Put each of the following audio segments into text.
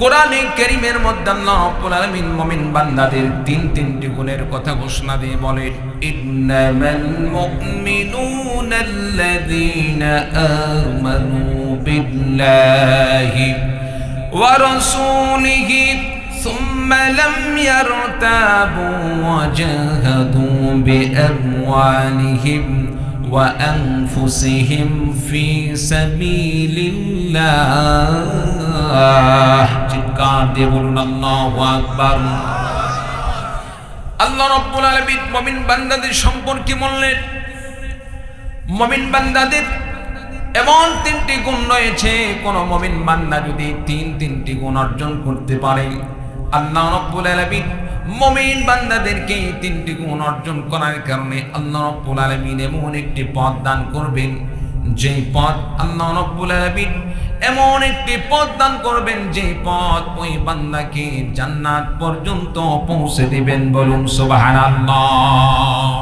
কোরআনে কারীমের মধ্যে আল্লাহ রাব্বুল আলামিন মুমিন বান্দাদের তিনটি গুণের কথা ঘোষণা দিয়ে বলেন, ইন্নামাল মুমিনুনা আল্লাযীনা আমানু বিল্লাহি ওয়া রাসূলিহি সুম্মা লাম ইয়ারতাবু ওয়া জাহাদু বিআমওয়ালিহিম ওয়া আনফুসিহিম ফি সাবিলিল্লাহ। চিৎকার দিয়ে বলুন আল্লাহু আকবার। আল্লাহ রাব্বুল আলামিন মুমিন বান্দাদের সম্পর্কে বললেন, মুমিন বান্দাদের এমন তিনটি গুণ রয়েছে, কোন মুমিন বান্দা যদি তিনটি গুণ অর্জন করতে পারে, আল্লাহ রাব্বুল আলামিন মুমিন বান্দাদেরকে তিনটি গুণ অর্জন করার কারণে আল্লাহ রাব্বুল আলামিন এমন একটি পথ দান করবেন, যেই পথ আল্লাহ রাব্বুল আলামিন এমন একটি পথ দান করবেন, যে পথ ওই বান্দাকে জান্নাত পর্যন্ত পৌঁছে দিবেন। বলুন সুবহানাল্লাহ।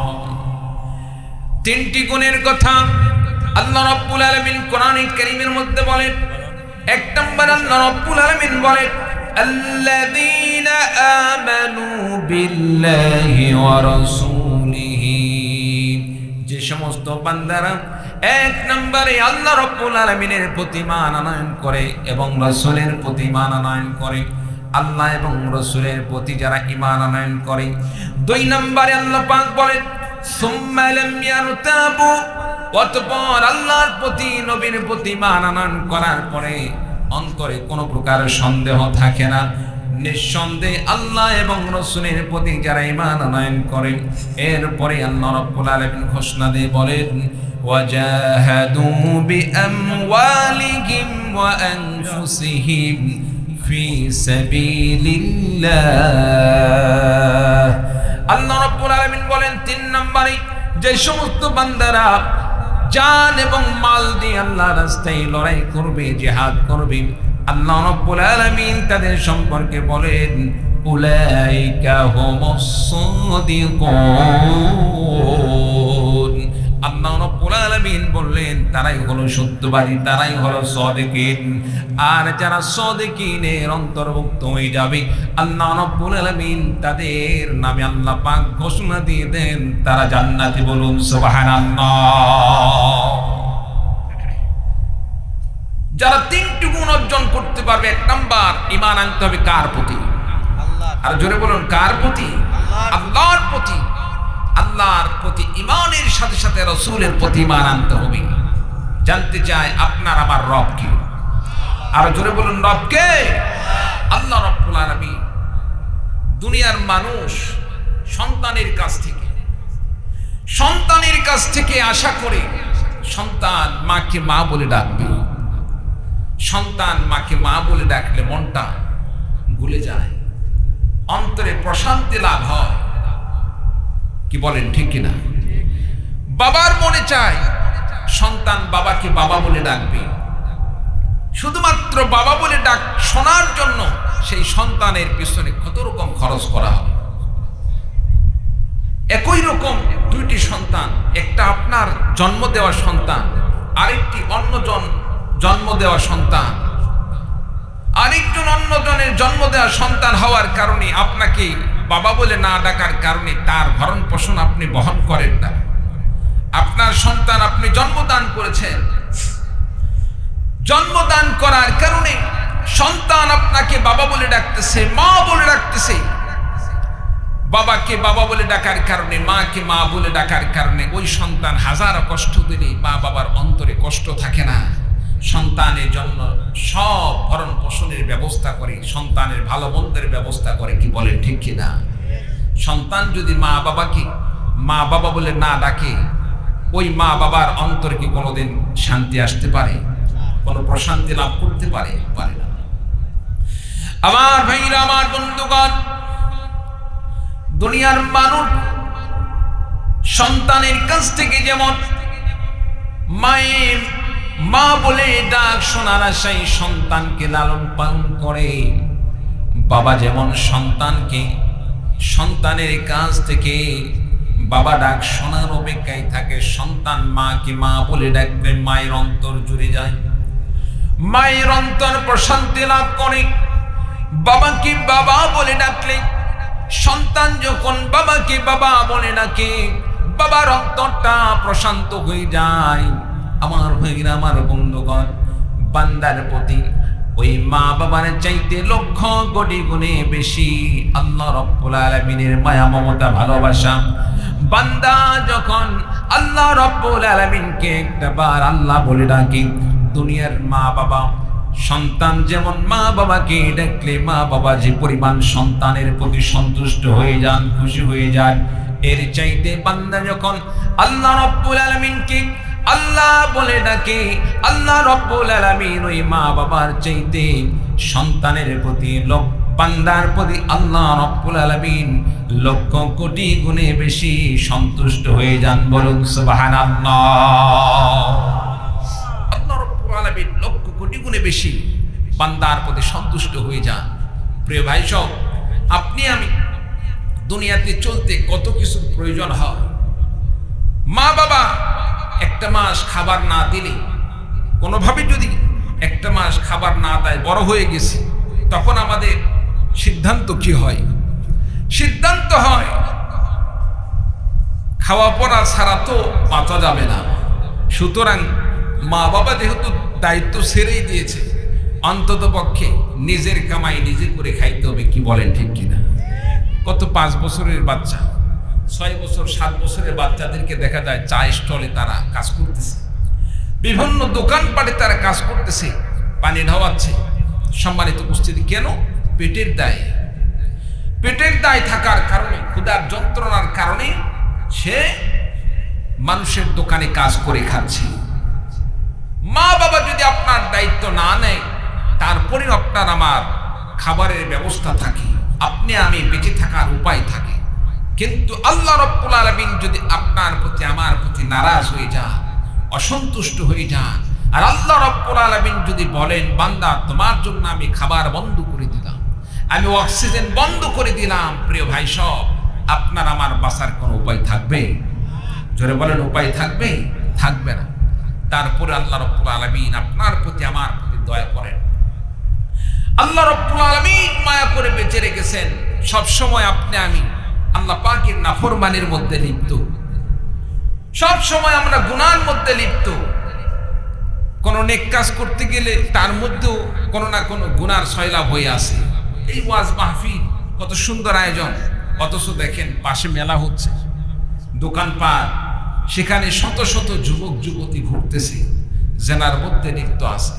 তিনটি গুণের কথা আল্লাহ রাব্বুল আলামিন কোরআনে কারীমের মধ্যে বলেন। এক নম্বর আল্লাহ রাব্বুল আলামিন বলেন, আল্লাযীনা আমানু বিল্লাহি ওয়া রাসূলিহি, যে সমস্ত বান্দারা এক নম্বরে আল্লাহ রাব্বুল আলামিনের প্রতি ঈমান আনয়ন করে এবং রাসূলের প্রতি ঈমান আনয়ন করে, আল্লাহ এবং রাসূলের প্রতি যারা ঈমান আনয়ন করে। দুই নম্বরে আল্লাহ পাক বলেন, সুম্মা লাম ইয়ারতাবু, অতঃপর আল্লাহর প্রতি নবীর প্রতি ঈমান আনয়ন করার পরে অন্তরে কোনো প্রকার সন্দেহ থাকে না। নিঃসন্দেহে আল্লাহ এবং রাসূলের প্রতি যারা ঈমান আনয়ন করে, এরপরে আল্লাহ রাব্বুল আলামিন ঘোষণা দিয়ে বলেন, ওয়াজাহাদু বিআমওয়ালিহিম ওয়া আনফুসিহিম ফি সাবিলিল্লাহ। আল্লাহ রাব্বুল আলামিন বলেন, তিন নম্বরে যে সমস্ত বান্দারা জান এবং মাল দিয়ে আল্লাহর রাস্তায় লড়াই করবে, জিহাদ করবে, আল্লাহ রাব্বুল আলামিন তাদের সম্পর্কে বলেন, উলাইকা হুমুস সাদিকুন। আল্লাহ রাব্বুল আলামিন বললেন, তারাই হলো সত্যবাদী, তারাই হলো সাদিকিন। আর যারা সাদিকিনের অন্তর্ভুক্ত হয়ে যাবে, আল্লাহ রাব্বুল আলামিন তাদের নামে আল্লাহ পাক ঘোষণা দিয়ে দেন, তারা জান্নাতি। বলুন সুবহানাল্লাহ। যারা তিনটি গুণ অর্জন করতে পারবে, এক নাম্বার ঈমান আনতে হবে কার প্রতি? আর জোরে বলুন, কার প্রতি? আল্লাহর প্রতি। আল্লাহর প্রতি ঈমানের সাথে সাথে রাসূলের প্রতি ঈমান আনতে হবে। জানতে চাই আপনার আমার রব কে? আর জোরে বলুন, রব কে? আল্লাহ রাব্বুল আলামিন। দুনিয়ার মানুষ সন্তানের কাছ থেকে আশা করে সন্তান মাকে মা বলে ডাকবে। সন্তান মাকে মা বলে ডাকলে মনটা গলে যায়, অন্তরে প্রশান্তি লাভ হয়। কি বলেন, ঠিক কিনা? বাবার মনে চায় সন্তান বাবাকে বাবা বলে ডাকবে। শুধুমাত্র বাবা বলে ডাক শোনার জন্য সেই সন্তানের পিছনে কত রকম খরচ করা হবে। একই রকম দুইটি সন্তান, একটা আপনার জন্ম দেওয়া সন্তান, আরেকটি অন্যজন জন্ম দেওয়া সন্তান। আরেকজন অন্যজনের জন্ম দেওয়া সন্তান হওয়ার কারণে আপনাকে বাবা বলে না ডাকার কারণে তার ভরণ পোষণ আপনি বহন করেন না। আপনার সন্তান আপনি জন্মদান করেছেন, জন্মদান করার কারণে সন্তান আপনাকে বাবা বলে ডাকতেছে, মা বলে ডাকতেছে। বাবাকে বাবা বলে ডাকার কারণে, মাকে মা বলে ডাকার কারণে ওই সন্তান হাজারো কষ্ট দিলে মা বাবার অন্তরে কষ্ট থাকে না। সন্তানের জন্য সব ভরণ পোষণের ব্যবস্থা করে, সন্তানের ভালো মন্দের ব্যবস্থা করে। কি বলে, ঠিক কিনা? সন্তান যদি মা বাবাকে মা বাবা বলে না ডাকে, ওই মা বাবার অন্তরে কি কোনোদিন শান্তি আসতে পারে? কোনো প্রশান্তি লাভ করতে পারে? পারে না। আমার ভাইরা, আমার বন্ধুগণ, দুনিয়ার মানুষ সন্তানের কাছ থেকে যেমন মায়ের মা বলে ডাক শোনার আশায় সন্তানকে লালন পালন করে, বাবা যেমন সন্তানকে সন্তানের কাছ থেকে বাবা ডাক শোনার অপেক্ষায় থাকে। সন্তান মাকে মা বলে ডাকবে, মায়ের অন্তর জুড়ে যায়, মায়ের অন্তর প্রশান্তি লাভ করে। বাবাকে বাবা বলে ডাকলে, সন্তান যখন বাবাকে বাবা বলে ডাকে, বাবার অন্তরটা প্রশান্ত হয়ে যায়। আমার ভাইরা, আমার বন্ধুগণ, বান্দার প্রতি ওই মা বাবার চাইতে লক্ষ কোটি গুণে বেশি আল্লাহ রাব্বুল আলামিনের মায়া, মমতা, ভালোবাসা। বান্দা যখন আল্লাহ রাব্বুল আলামিনকে একবার আল্লাহ বলে ডাকে, দুনিয়ার মা বাবা, সন্তান যেমন মা বাবাকে ডাকলে মা বাবা যে পরিমাণ সন্তানের প্রতি সন্তুষ্ট হয়ে যান, খুশি হয়ে যান, এর চাইতে বান্দা যখন আল্লাহ রাব্বুল আলামিনকে আল্লাহ বলে ডাকে, আল্লাহ রাব্বুল আলামিন ওই মা বাবার চাইতে সন্তানের প্রতি, বান্দার প্রতি আল্লাহ রাব্বুল আলামিন লক্ষ কোটি গুণে বেশি সন্তুষ্ট হয়ে যান। বলুন সুবহানাল্লাহ। আল্লাহ রাব্বুল আলামিন লক্ষ কোটি গুণে বেশি বান্দার প্রতি সন্তুষ্ট হয়ে যান। প্রিয় ভাই সব, আপনি আমি দুনিয়াতে চলতে কত কিছু প্রয়োজন হয়। মা বাবা একটা মাস খাবার না দিলে, কোনোভাবে যদি একটা মাস খাবার না দেয়, বড় হয়ে গেছে, তখন আমাদের সিদ্ধান্ত কি হয়? সিদ্ধান্ত হয় খাওয়া পড়া ছাড়া তো বাঁচা যাবে না। সুতরাং মা বাবা যেহেতু দায়িত্ব ছেড়েই দিয়েছে, অন্তত পক্ষে নিজের কামাই নিজে করে খাইতে হবে। কি বলেন, ঠিক কিনা? কত 5 বছরের বাচ্চা, 6 বছর 7 বছরের বাচ্চাদেরকে দেখা যায় চা স্টলে তারা কাজ করতেছে, বিভিন্ন দোকানপাটে তারা কাজ করতেছে, পানি ঢাওয়াচ্ছে। সম্মানিত উপস্থিতি, কেন? পেটের দায়। পেটের দায় থাকার কারণে, ক্ষুধার যন্ত্রণার কারণে সে মানুষের দোকানে কাজ করে খাচ্ছে। মা বাবা যদি আপনার দায়িত্ব না নেয়, তারপরে আপনার আমার খাবারের ব্যবস্থা থাকে, আপনি আমি বেঁচে থাকার উপায় থাকে। কিন্তু আল্লাহ রাব্বুল আলামিন যদি আপনার প্রতি আমার প্রতি নারাজ হয়ে যান, অসন্তুষ্ট হয়ে যান, আর আল্লাহ রাব্বুল আলামিন যদি বলেন, বান্দা তোমার জন্য আমি খাবার বন্ধ করে দিলাম, আমি অক্সিজেন বন্ধ করে দিলাম, প্রিয় ভাই সব, আপনার আমার বাঁচার কোনো উপায় থাকবে? জোরে বলেন, উপায় থাকবে? থাকবে না। তারপরে আল্লাহ রাব্বুল আলামিন আপনার প্রতি আমার প্রতি দয়া করেন। আল্লাহ রাব্বুল আলামিন মায়া করে বেঁচে রেখেছেন। সব সময় আপনি আমি আল্লাহ পাকের নাফরমানির মধ্যে লিপ্ত, সব সময় আমরা গুনার মধ্যে লিপ্ত। কোন নেক কাজ করতে গেলে তার মধ্যেও কোনো না কোনো গুনার সয়লাভ হয়ে আসে। এই ওয়াজ মাহফিল, কত সুন্দর আয়োজন, অথচ দেখেন পাশে মেলা হচ্ছে, দোকানপাট, সেখানে শত শত যুবক যুবতী ঘুরতেছে, জেনার মধ্যে লিপ্ত আছে।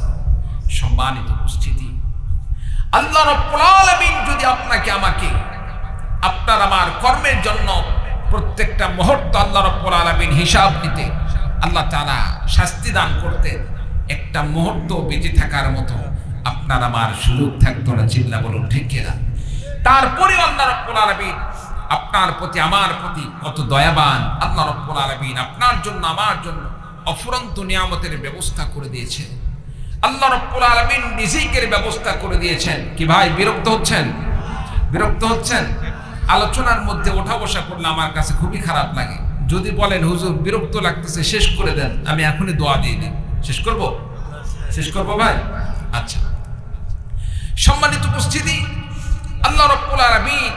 সম্মানিত উপস্থিতি, আল্লাহ রাব্বুল আলামিন যদি আপনাকে আমাকে আপনার আমার কর্মের জন্য প্রত্যেকটা মুহূর্ত আল্লাহ রাব্বুল আলামিন হিসাব নিতে, আল্লাহ তাআলা শাস্তি দান করতেন, একটা মুহূর্ত বেঁচে থাকার মতো আপনার আমার সুযোগ থাকতো না। চিল্লা বলুন, ঠিক কিনা? তারপরে আল্লাহ রাব্বুল আলামিন আপনার প্রতি আমার প্রতি কত দয়াবান। আল্লাহ রাব্বুল আলামিন আপনার জন্য আমার জন্য অফুরন্ত নিয়ামতের ব্যবস্থা করে দিয়েছেন। আল্লাহ রাব্বুল আলামিন রিজিকের ব্যবস্থা করে দিয়েছেন। কি ভাই, বিরক্ত হচ্ছেন? বিরক্ত হচ্ছেন? আলোচনার মধ্যে ওঠা বসা করলে আমার কাছে খুবই খারাপ লাগে। যদি বলেন হুজুর বিরক্ত লাগতেছে, শেষ করে দেন, আমি এখনই দোয়া দিয়ে দিই। শেষ করব? শেষ করব ভাই? আচ্ছা, সম্মানিত উপস্থিতি, আল্লাহ রাব্বুল আলামিন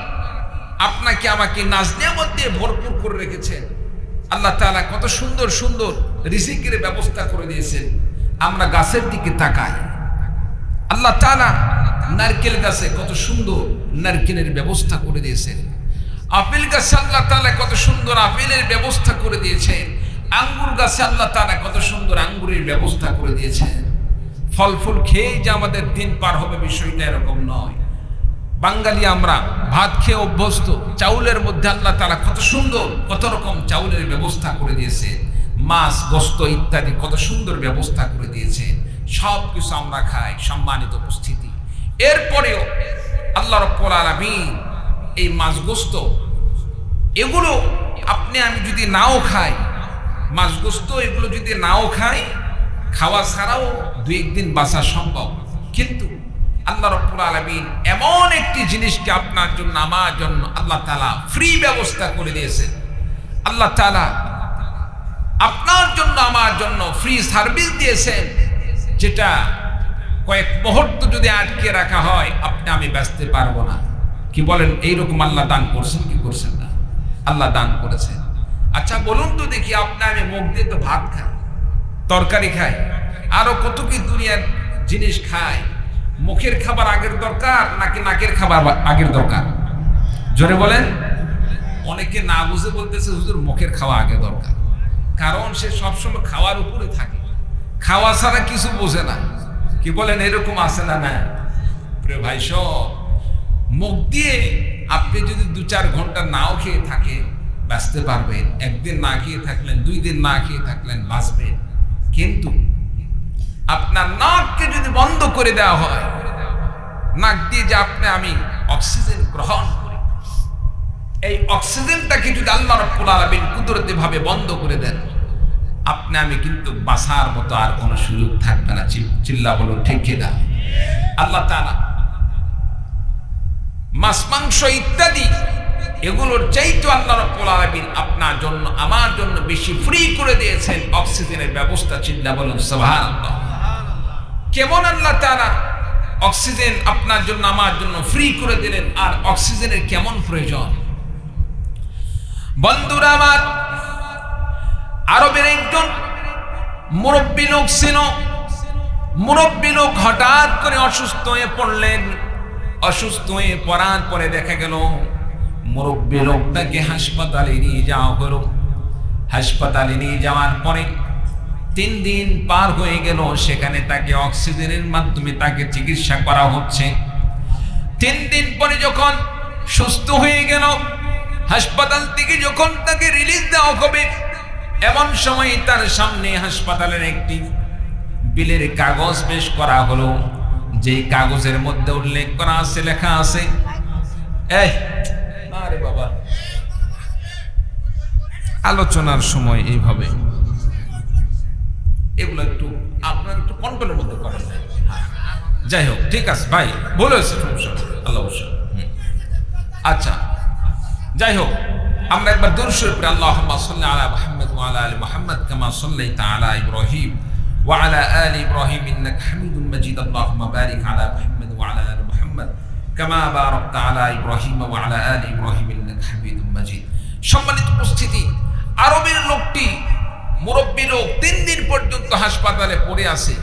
আপনাকে আমাকে নাজ নিয়ামত দিয়ে ভরপুর করে রেখেছেন। আল্লাহ তাআলা কত সুন্দর সুন্দর রিজিকের ব্যবস্থা করে দিয়েছেন। আমরা গাছের দিকে তাকাই, আল্লাহ তাআলা নারকেল গাছে কত সুন্দর নারকেলের ব্যবস্থা করে দিয়েছেন। আপেল গাছে আল্লাহ তাআলা কত সুন্দর আপেলের ব্যবস্থা করে দিয়েছেন। আঙ্গুর গাছে আল্লাহ তাআলা কত সুন্দর আঙ্গুরের ব্যবস্থা করে দিয়েছেন। ফল ফুল খেয়ে যে আমাদের দিন পার হবে, বিষয়টা এরকম নয়। বাঙালি আমরা ভাত খেয়ে অভ্যস্ত, চাউলের মধ্যে আল্লাহ তাআলা কত সুন্দর কত রকম চাউলের ব্যবস্থা করে দিয়েছে, মাছ গোস্ত ইত্যাদি কত সুন্দর ব্যবস্থা করে দিয়েছে। সব কিছু আমরা খাই। সম্মানিত উপস্থিতি, এরপরেও আল্লাহ রাব্বুল আলামিন এই মাছ গোস্ত এগুলো আপনি আমি যদি নাও খাই, মাছ গোস্ত এগুলো যদি নাও খাই, খাওয়া ছাড়াও 2-1 দিন বাঁচা সম্ভব। কিন্তু আল্লাহ রাব্বুল আলামিন এমন একটি জিনিসকে আপনার জন্য আমার জন্য আল্লাহ তাআলা ফ্রি ব্যবস্থা করে দিয়েছেন। আল্লাহ তাআলা আপনার জন্য আমার জন্য ফ্রি সার্ভিস দিয়েছেন, যেটা কয়েক মুহূর্ত যদি আটকে রাখা হয় আপনি আমি বাঁচতে পারবো না। কি বলেন? এইরকম আল্লাহ দান করছেন কি করছেন না? আল্লাহ দান করেছেন। আচ্ছা বলুন তো দেখি, আপনি আমি মুখ দিয়ে তো ভাত খাই, তরকারি খাই, আরো কত কি দুনিয়ার জিনিস খাই। মুখের খাবার আগের দরকার নাকি নাকের খাবার আগের দরকার? জোরে বলেন। অনেকে না বুঝে বলতেছে হুজুর মুখের খাওয়া আগে দরকার, কারণ সে সবসময় খাওয়ার উপরে থাকে, খাওয়া ছাড়া কিছু বোঝে না। কি বলেন? এরকম আছে না? না প্রিয় ভাই, সব মুখ দিয়ে আপনি যদি 2-4 ঘন্টা নাও খেয়ে থাকেন বাঁচতে পারবেন। একদিন না খেয়ে থাকলেন, 2 দিন না খেয়ে থাকলেন, বাঁচবেন। কিন্তু আপনার নাককে যদি বন্ধ করে দেওয়া হয়, নাক দিয়ে যে আপনি আমি অক্সিজেন গ্রহণ করি, এই অক্সিজেনটাকে যদি আল্লাহ রাব্বুল আলামিন কুদরতি ভাবে বন্ধ করে দেন, আপনি আমি কিন্তু বাঁচার মতো আর কোনো সুযোগ থাকবে না। চিল্লা বলুন ঠিক কিনা? আল্লাহ তাআলা মাছ মাংস ইত্যাদি এগুলোর চাইতে আল্লাহ রাব্বুল আলামিন আপনার জন্য আমার জন্য বেশি ফ্রি করে দিয়েছেন অক্সিজেনের ব্যবস্থা। চিল্লা বলুন সুবহানাল্লাহ। কেমন আল্লাহ তাআলা অক্সিজেন আপনার জন্য আমার জন্য ফ্রি করে দিলেন, আর অক্সিজেনের কেমন প্রয়োজন। বন্ধুরা আমার, আরবের একজন মুরব্বী লোক ছিল। মুরব্বী লোক হঠাৎ করে অসুস্থ হয়ে পড়লেন। অসুস্থ হয়ে পড়ার পরে দেখা গেল মুরব্বী লোকটাকে হাসপাতালে নিয়ে যাওয়া হলো। হাসপাতালে নিয়ে যাওয়ার পরে 3 দিন পার হয়ে গেল, সেখানে তাকে অক্সিজেনের মাধ্যমে তাকে চিকিৎসা করা হচ্ছে। 3 দিন পরে যখন সুস্থ হয়ে গেল, হাসপাতাল থেকে যখন তাকে রিলিজ দেওয়া হবে, এমন সময় তার সামনে হাসপাতালের একটি বিলের কাগজ পেশ করা হলো। যেই কাগজের মধ্যে উল্লেখ করা আছে, লেখা আছে, আরে বাবা, আলোচনার সময় এইভাবে এগুলো একটু আপনার একটু কন্ট্রোলের মধ্যে করেন। যাই হোক, ঠিক আছে ভাই, ভুল হয়েছে, আল্লাহ অবশ্যই। আচ্ছা, যাই হোক, আমরা একবার দরুদ শরীফ পড়ি। আল্লাহুম্মা সাল্লি আলা মুহাম্মাদ ওয়া আলা আলি মুহাম্মাদ কামা সাল্লাইতা আলা ইব্রাহিম ওয়া আলা আলি ইব্রাহিম ইন্নাকা হামিদুম মাজিদ। আল্লাহুম্মা বারিক আলা মুহাম্মাদ ওয়া আলা আলি মুহাম্মাদ কামা বারাকতা আলা ইব্রাহিম ওয়া আলা আলি ইব্রাহিম ইন্নাকা হামিদুম মাজিদ। সম্মানিত উপস্থিতি, আরবের লোকটি মুরব্বী লোক 3 দিন পর্যন্ত হাসপাতালে পড়ে আছে।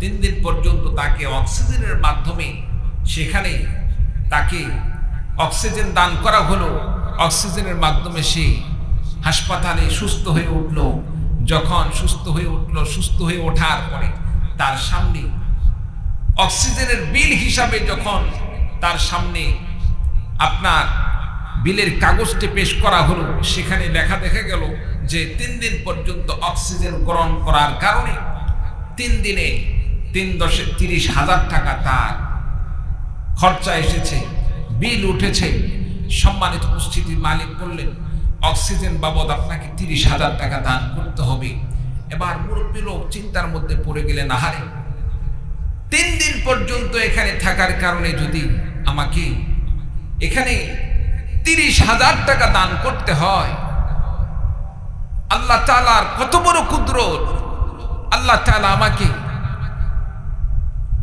3 দিন পর্যন্ত তাকে অক্সিজেনের মাধ্যমে সেখানে তাকে অক্সিজেন দান করা হলো। অক্সিজেনের মাধ্যমে সে হাসপাতালে সুস্থ হয়ে উঠল। যখন সুস্থ হয়ে ওঠার পরে তার সামনে অক্সিজেনের বিল হিসাবে যখন তার সামনে আপনার বিলের কাগজটি পেশ করা হলো, সেখানে লেখা দেখা গেল যে 3 দিন পর্যন্ত অক্সিজেন গ্রহণ করার কারণে 3 দিনে 3,30,000 টাকা তার খরচা এসেছে, বিল উঠেছে। সম্মানিত উপস্থিতির মালিক বললেন, অক্সিজেন বাবদ আপনাকে 30,000 টাকা দান করতে হবে। এবার মুরব্বী লোক চিন্তার মধ্যে পড়ে গেলেন, আহারে 3 দিন পর্যন্ত এখানে থাকার কারণে যদি আমাকে এখানে 30,000 টাকা দান করতে হয়, আল্লাহ তাআলার কত বড় কুদরত। আল্লাহ তাআলা আমাকে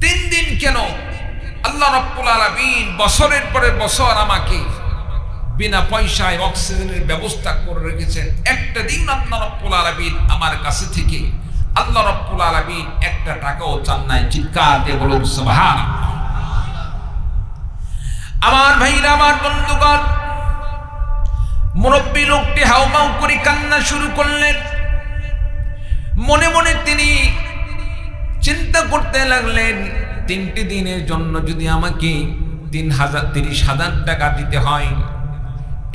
3 দিন কেন, আল্লাহ রাব্বুল আলামিন বছরের পরে বছর আমাকে বিনা পয়সায় অক্সিজেনের ব্যবস্থা করে রেখেছেন। একটা দিন আল্লাহ রাব্বুল আলামিন আমার কাছে থেকে আল্লাহ রাব্বুল আলামিন 1 টাকাও চান নাই। চিৎকার দিয়ে বলুন সুবহানাল্লাহ। আমার ভাইরা, আমার বন্ধুগণ, মুরব্বী লোকটি হাউমাউ করে কান্না শুরু করলেন। মনে মনে তিনি চিন্তা করতে লাগলেন, 3টি দিনের জন্য যদি আমাকে 30,000 টাকা দিতে হয়,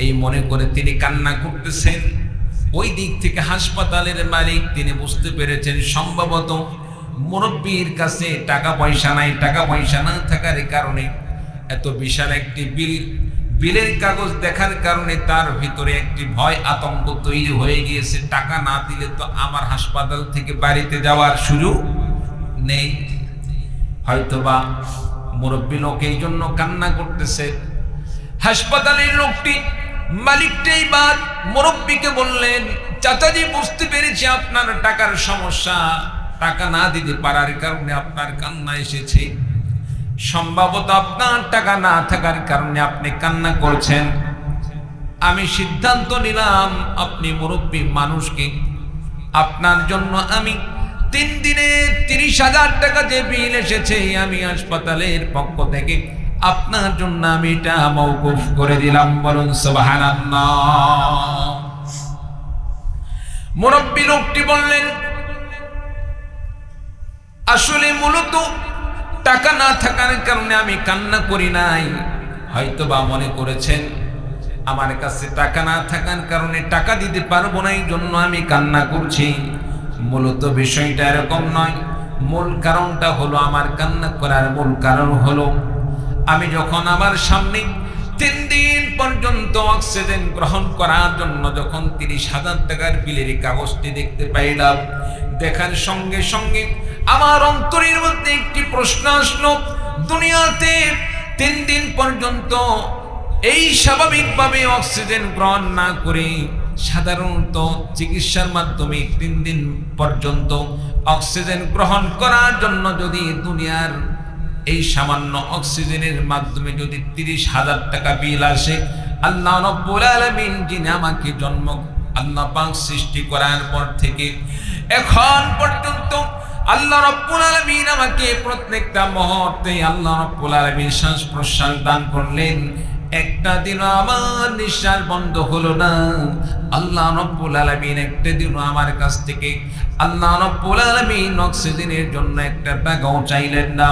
এই মনে করে তিনি কান্না করতেছেন। ওই দিক থেকে হাসপাতালের মালিক তিনি বুঝতে পেরেছেন সম্ভবত মুরব্বীর কাছে টাকা পয়সা নাই। টাকা পয়সা না থাকার কারণে এত বিশাল একটি বিলের কাগজ দেখার কারণে তার ভিতরে একটি ভয় আতঙ্ক তৈরি হয়ে গিয়েছে। টাকা না দিলে তো আমার হাসপাতাল থেকে বাড়িতে যাওয়ার সুযোগ নেই। হয়তোবা মুরব্বী লোক এই জন্য কান্না করতেছে। হাসপাতালের লোকটি মালিকটাই বাদ মুরব্বীকে বললেন, চাচাজি বুঝতে পেরেছি আপনার টাকার সমস্যা, টাকা না দিতে পারার কারণে আপনার কান্না এসেছে, সম্ভবত আপনার টাকা না থাকার কারণে আপনি কান্না করছেন। আমি সিদ্ধান্ত নিলাম, আপনি মুরব্বী মানুষকে, আপনার জন্য আমি 3 দিনে 30,000 টাকা যে বিল এসেছে, আমি হাসপাতালের পক্ষ থেকে আপনার জন্য আমি এটা মওকুফ করে দিলাম। বলুন সুবহানাল্লাহ। মুরব্বী লোকটি বললেন, আসলে মূলত টাকা না থাকার কারণে আমি কান্না করি নাই, হয়তো বা মনে করেছেন আমার কাছে টাকা না থাকার কারণে টাকা দিতে পারবো না, এই জন্য আমি কান্না করছি। মূলত বিষয়টা এরকম নয়। মূল কারণটা হলো, আমার কান্না করার মূল কারণ হলো, আমি যখন আমার সামনে 3 দিন পর্যন্ত অক্সিজেন গ্রহণ করার জন্য যখন 30,000 টাকার বিলের কাগজটি দেখতে পাইলাম, দেখার সঙ্গে সঙ্গে আমার অন্তরের মধ্যে একটি প্রশ্ন আসলো, দুনিয়াতে 3 দিন পর্যন্ত এই স্বাভাবিকভাবে অক্সিজেন গ্রহণ না করে সাধারণত চিকিৎসার মাধ্যমে 3 দিন পর্যন্ত অক্সিজেন গ্রহণ করার জন্য যদি দুনিয়ার এই সামান্য অক্সিজেনের মাধ্যমে যদি 30,000 টাকা বিল আসে, আল্লাহ রাব্বুল আলামিন যিনি আমাকে জন্ম আল্লাহ পাক সৃষ্টি করার পর থেকে এখন পর্যন্ত আল্লাহ রাব্বুল আলামিন আমাকে প্রত্যেকটা মুহূর্তে আল্লাহ রাব্বুল আলামিন শ্বাস প্রশ্বাস দান করলেন, একটা দিন আমার নিঃশ্বাস বন্ধ হলো না। আল্লাহ রাব্বুল আলামিন একটা দিন আমার কাছ থেকে আল্লাহ রাব্বুল আলামিন অক্সিজেনের জন্য একটা টাকাও চাইলেন না।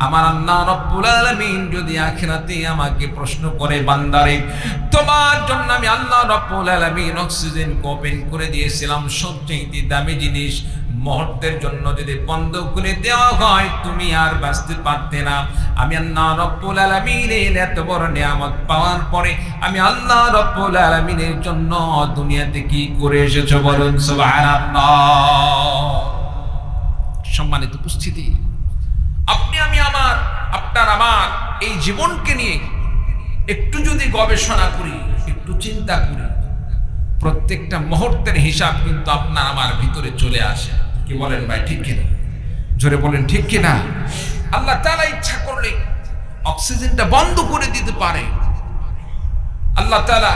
আমার আল্লাহ রাব্বুল আলামিন যদি আখিরাতে আমাকে প্রশ্ন করে, বান্দারে তোমার জন্য আমি আল্লাহ রাব্বুল আলামিন অক্সিজেন ওপেন করে দিয়েছিলাম, সবচেয়ে দামি জিনিস, মুহূর্তের জন্য যদি বন্ধ করে দেওয়া হয় তুমি আর বাঁচতে পারতে না। আমি আল্লাহ রাব্বুল আলামিনের এত বড় নিয়ামত পাওয়ার পরে আমি আল্লাহ রাব্বুল আলামিনের জন্য দুনিয়াতে কি করে এসেছো? বলুন সুবহানাল্লাহ। সম্মানিত উপস্থিতি, আপনি আমি আপনার আমার এই জীবনকে নিয়ে একটু যদি গবেষণা করি, একটু চিন্তা করি, প্রত্যেকটা মুহূর্তের হিসাব কিন্তু আপনার আমার ভিতরে চলে আসে। কি বলেন ভাই, ঠিক কিনা? জোরে বলেন ঠিক কিনা? আল্লাহ তাআলা ইচ্ছা করলে অক্সিজেনটা বন্ধ করে দিতে পারে। আল্লাহ তাআলা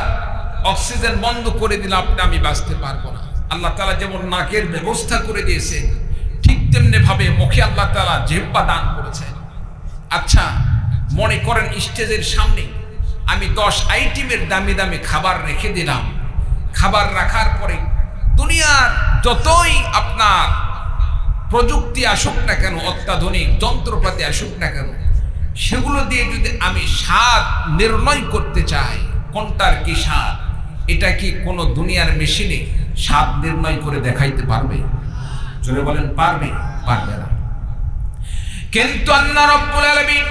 অক্সিজেন বন্ধ করে দিলে আপনি আমি বাঁচতে পারবো না। আল্লাহ তাআলা যেমন নাকের ব্যবস্থা করে দিয়েছে, ঠিক তেমনি ভাবে মুখে আল্লাহ তাআলা জিহ্বা দান করেছেন। আচ্ছা মনে করেন স্টেজের সামনে আমি 10 আইটেমের দামি দামি খাবার রেখে দিলাম, খাবার রাখার পরে দুনিয়ার যতই আপনার প্রযুক্তি আসুক না কেন, অত্যাধুনিক যন্ত্রপাতি আসুক না কেন, সেগুলো দিয়ে যদি আমি স্বাদ নির্ণয় করতে চাই কোনটার কি স্বাদ, এটা কি কোনো দুনিয়ার মেশিনে স্বাদ নির্ণয় করে দেখাইতে পারবে? জোরে বলেন পারবে? পারবে না। কিন্তু আল্লাহ রাব্বুল আলামিন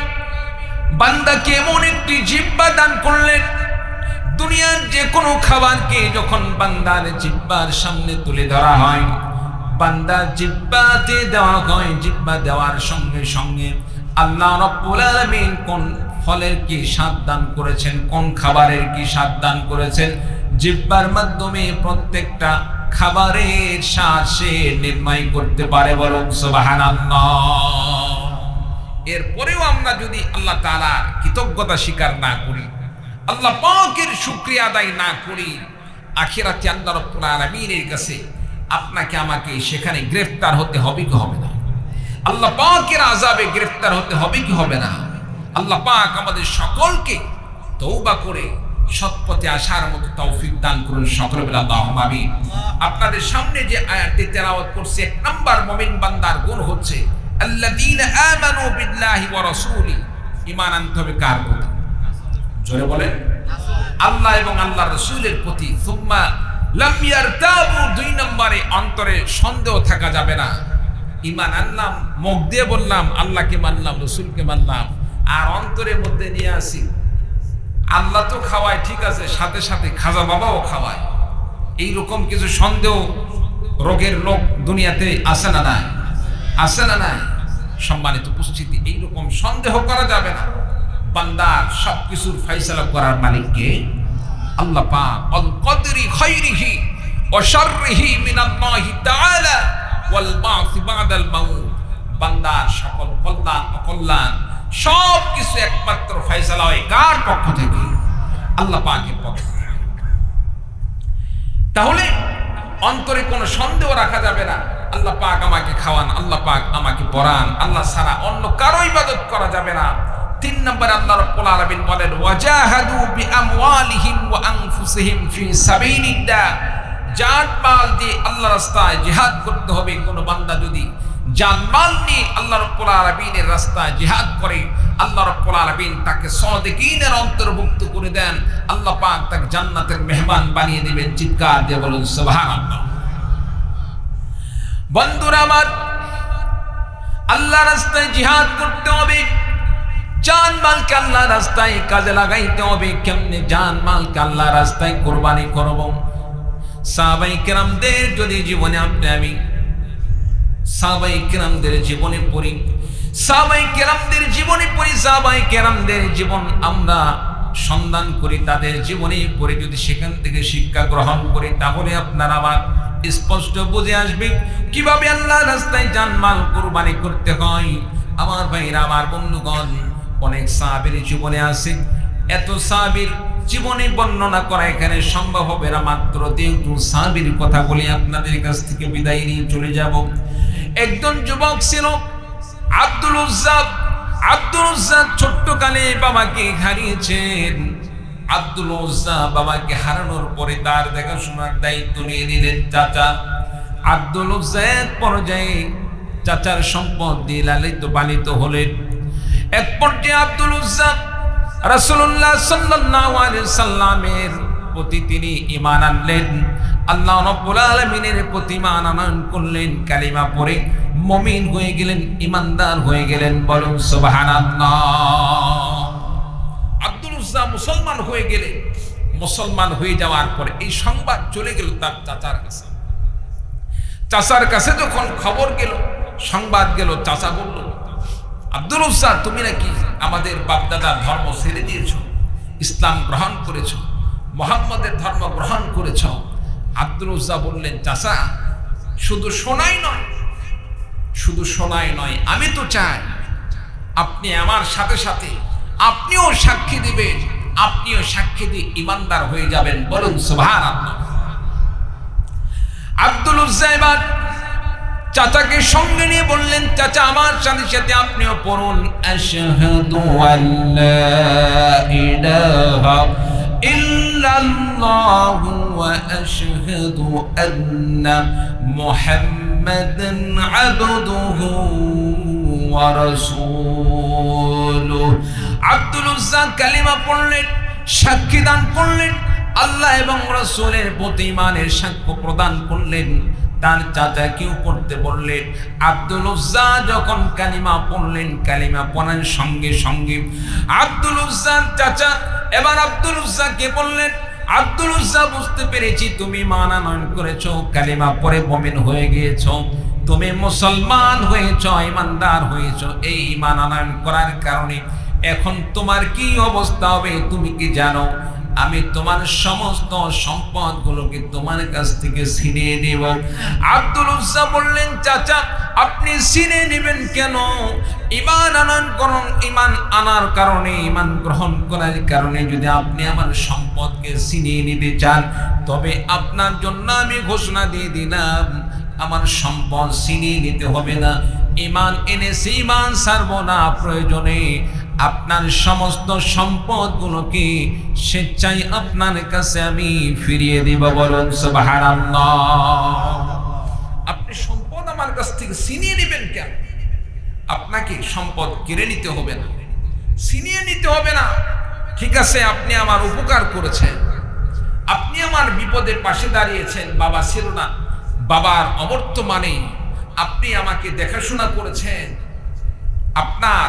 বান্দাকে এমন একটি জিহ্বা দান করলেন, দুনিয়ার যে কোনো খাবারকে যখন বান্দার জিহ্বার সামনে তুলে ধরা হয়, বান্দার জিহ্বাতে দেওয়া হয়, জিহ্বা দেওয়ার সঙ্গে সঙ্গে আল্লাহ রাব্বুল আলামিন কোন ফলের কি স্বাদ দান করেছেন, কোন খাবারের কি স্বাদ দান করেছেন, জিহ্বার মাধ্যমে প্রত্যেকটা খাবারের স্বাদ সে নির্ণয় করতে পারে। বলুন সুবহানাল্লাহ। এরপরেও আমরা যদি আল্লাহ তাআলার কৃতজ্ঞতা স্বীকার না করি, আল্লাহ পাকের শুকরিয়া আদায় না করি, আখিরাতে আল্লাহ রাব্বুল আলামিনের কাছে আপনাকে আমাকে সেখানে গ্রেফতার হতে হবে কি হবে না? আল্লাহ পাকের আযাবে গ্রেফতার হতে হবে কি হবে না? আল্লাহ পাক আমাদের সকলকে তওবা করে সৎপথে আসার মতো তৌফিক দান করুন। সকলে বলে আল্লাহুম্মা আমিন। আপনাদের সামনে যে আয়াতটি তেলাওয়াত করছি, 1 নাম্বার মুমিন বান্দার গুণ হচ্ছে আল্লাযীনা আমানু বিল্লাহি ওয়া রাসূলি। ঈমান আনতে হবে কার প্রতি? জোরে বলেন, আল্লাহ এবং আল্লাহর রাসূলের প্রতি। সুম্মা লাম ইয়ারতাবু, 2 নম্বরে অন্তরে সন্দেহ থাকা যাবে না। ঈমান আনলাম, মুখ দিয়ে বললাম আল্লাহকে মানলাম, রাসূলকে মানলাম, আর অন্তরের মধ্যে নিয়ে আসি আল্লাহ তো খাওয়ায়, ঠিক আছে, সাথে সাথে খাজা বাবাও খাওয়ায়, এইরকম কিছু সন্দেহ রোগের লোক দুনিয়াতে আসে না নাই? আসে না নাই? সম্মানিত উপস্থিতি, এইরকম সন্দেহ করা যাবে না। বান্দার সবকিছুর ফয়সালা করার মালিককে আল্লাহ পাক। আল কদরি খাইরিহি ওয়া শাররিহি মিনাল্লাহি তাআলা। ওয়াল বা'সি বা'দাল মাউত। বান্দার সকল কল্যাণ অকল্যাণ সব কিছু একমাত্র ফয়সালা হয় কার পক্ষ থেকে? আল্লাহ পাকের পক্ষ থেকে। তাহলে অন্তরে কোনো সন্দেহ রাখা যাবে না, আল্লাহ পাক আমাকে খাওয়ান, আল্লাহ পাক আমাকে পরান, আল্লাহ ছাড়া অন্য কারো ইবাদত করা যাবে না। 3 নম্বর আল্লাহ রাব্বুল আলামিন বলেন ওয়াজাহাদু বিআমওয়ালিহিম ওয়া আনফুসিহিম ফি সাবিলিল্লাহ। জান-মাল দিয়ে আল্লাহর রাস্তায় জিহাদ করতে হবে। কোন বান্দা যদি জান-মাল নিয়ে আল্লাহ রাব্বুল আলামিনের রাস্তায় জিহাদ করে, আল্লাহ রাব্বুল আলামিন তাকে সাদিকিনের অন্তর্ভুক্ত করে দেন, আল্লাহ পাক তাকে জান্নাতের মেহমান বানিয়ে দিবেন। চিৎকার দিয়ে বলুন সুবহানাল্লাহ। বন্ধুরা আমার, আল্লাহর রাস্তায় জিহাদ করতে হবে, জান-মালকে আল্লাহর রাস্তায় কাজে লাগাইতে হবে। কেমনে জান-মালকে আল্লাহর রাস্তায় কুরবানি করব? সাহাবায়ে কেরামদের যদি জীবনে আমি সাহাবায়ে কেরামদের জীবনে পড়ি, সাহাবায়ে কেরামদের জীবন আমরা সন্ধান করি, তাদের জীবনে পড়ে যদি সেখান থেকে শিক্ষা গ্রহণ করি, তাহলে আপনার আমার স্পষ্ট বুঝে আসবে কিভাবে আল্লাহর রাস্তায় জান-মাল কুরবানি করতে হয়। আমার ভাইরা, আমার বন্ধুগণ, অনেক সাহাবীর জীবনে আছে। এত সাহাবীর জীবনে বর্ণনা করা এখানে সম্ভব হবে না। মাত্র 2 সাহাবীর কথা বলি, আপনাদের কাছ থেকে বিদায় নিয়ে চলে যাব। একজন যুবক ছিল আব্দুল উজ্জা। ছোট্টকালে বাবাকে হারিয়েছেন। আব্দুল উজ্জা বাবাকে হারানোর পরে তার দেখাশোনার দায়িত্ব নিয়ে নিলেন চাচা। আব্দুল উজ্জা এক পর্যায়ে চাচার সম্পদ দিয়ে লালিত পালিত হলেন। এক পর্যায়ে আব্দুল উজ্জা রাসূলুল্লাহ সাল্লাল্লাহু আলাইহি সাল্লামের প্রতি তিনি ঈমান আনলেন। আল্লাহ রাব্বুল আলামিনের প্রতি ঈমান আনয়ন করলেন, কালিমা পড়ে মুমিন হয়ে গেলেন, ঈমানদার হয়ে গেলেন। বলুন সুবহানাল্লাহ। আব্দুল উজ্জা মুসলমান হয়ে গেলেন। মুসলমান হয়ে যাওয়ার পরে এই সংবাদ চলে গেল তার চাচার কাছে। চাচার কাছে যখন খবর গেল, সংবাদ গেল, চাচা বলল, আব্দুল উজ্জা, তুমি নাকি আমাদের বাপদাদার ধর্ম ছেড়ে দিয়েছ, ইসলাম গ্রহণ করেছ, মুহাম্মদের ধর্ম গ্রহণ করেছ। আব্দুল উজ্জা বললেন, চাচা, শুধু শোনাই নয়, আমি তো চাই আপনি আমার সাথে সাথে আপনিও সাক্ষী দিবেন, আপনিও সাক্ষী দিয়ে ঈমানদার হয়ে যাবেন। বলুন সুবহানাল্লাহ। আব্দুল উজ্জা এবার চাচাকে সঙ্গে নিয়ে বললেন, চাচা, আমার সাথে সাথে আপনিও পড়ুন, আশহাদু আল্লা ইলাহা ইল্লাল্লাহু ওয়া আশহাদু আন্না মুহাম্মাদান আবদুহু ওয়া রাসূলুহু। আব্দুল উজ্জা কালিমা পড়লেন, সাক্ষী দান করলেন, আল্লাহ এবং রাসূলের প্রতি ঈমানের সাক্ষ্য প্রদান করলেন। তার চাচাকেও পড়তে বললেন। আব্দুল উজ্জা যখন কালিমা পড়লেন, কালিমা পড়ার সঙ্গে সঙ্গে আব্দুল উজ্জার চাচা এবার আব্দুল উজ্জাকে বললেন, আব্দুল উজ্জা, বুঝতে পেরেছি তুমি ঈমান আনয়ন করেছো, কালিমা পড়ে মুমিন হয়ে গিয়েছো, তুমি মুসলমান হয়েছো, ঈমানদার হয়েছো। এই ঈমান আনয়ন করার কারণে এখন তোমার কি অবস্থা হবে তুমি কি জানো? আমি তোমার সমস্ত সম্পদগুলোকে তোমার কাছ থেকে ছিনিয়ে নেব। আব্দুল উজ্জা বললেন, চাচা, আপনি ছিনিয়ে নেবেন কেন? ঈমান আনয়ন করুন। ঈমান আনার কারণে, ঈমান গ্রহণ করার কারণে যদি আপনি আমার সম্পদকে ছিনিয়ে নিতে চান, তবে আপনার জন্য আমি ঘোষণা দিয়ে দিলাম, আমার সম্পদ ছিনিয়ে নিতে হবে না। ঈমান এনেছি, ঈমান ছাড়বো না। প্রয়োজনে আপনার সমস্ত সম্পদগুলোকে স্বেচ্ছায় আপনার কাছে আমি ফিরিয়ে দিব। বলুন সুবহানাল্লাহ। আপনি সম্পদ আমার কাছ থেকে ছিনিয়ে নেবেন কেন? আপনাকে সম্পদ কেড়ে নিতে হবে না, ছিনিয়ে নিতে হবে না। ঠিক আছে, আপনি আমার উপকার করেছেন, আপনি আমার বিপদের পাশে দাঁড়িয়েছেন। বাবা ছিল না, বাবার অবর্তমানে আপনি আমাকে দেখাশোনা করেছেন। আপনার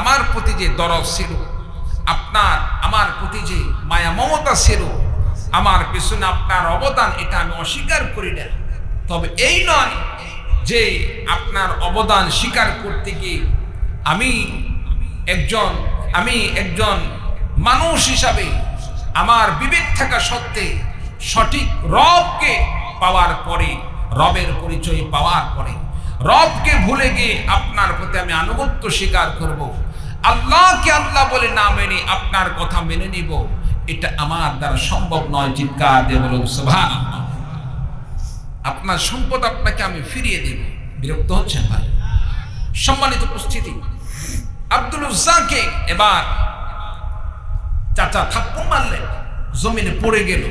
আমার প্রতি যে দরদ ছিল, আপনার আমার প্রতি যে মায়া মমতা ছিল, আমার পিছনে আপনার অবদান, এটা আমি অস্বীকার করি না। তবে এই নয় যে আপনার অবদান স্বীকার করতে গিয়ে আমি একজন মানুষ হিসাবে আমার বিবেক থাকা সত্ত্বে সঠিক রবকে পাওয়ার পরে রবের পরিচয় পাওয়ার পরে, রবকে ভুলে গিয়ে আপনার প্রতি আমি আনুগত্য স্বীকার করব, আল্লাহকে আল্লাহ বলে না মেনে আপনার কথা মেনে নিব, এটা আমার দ্বারা সম্ভব নয়। চিৎকার দিয়ে বলুন সুবহানাল্লাহ। আপনার সম্পদ আপনাকে আমি ফিরিয়ে দেব। বিরক্ত হচ্ছেন ভাই? সম্মানিত উপস্থিতি, আব্দুল উজ্জাকে এবার চাচা থাপ্পড় মারলেন, জমিনে পড়ে গেল।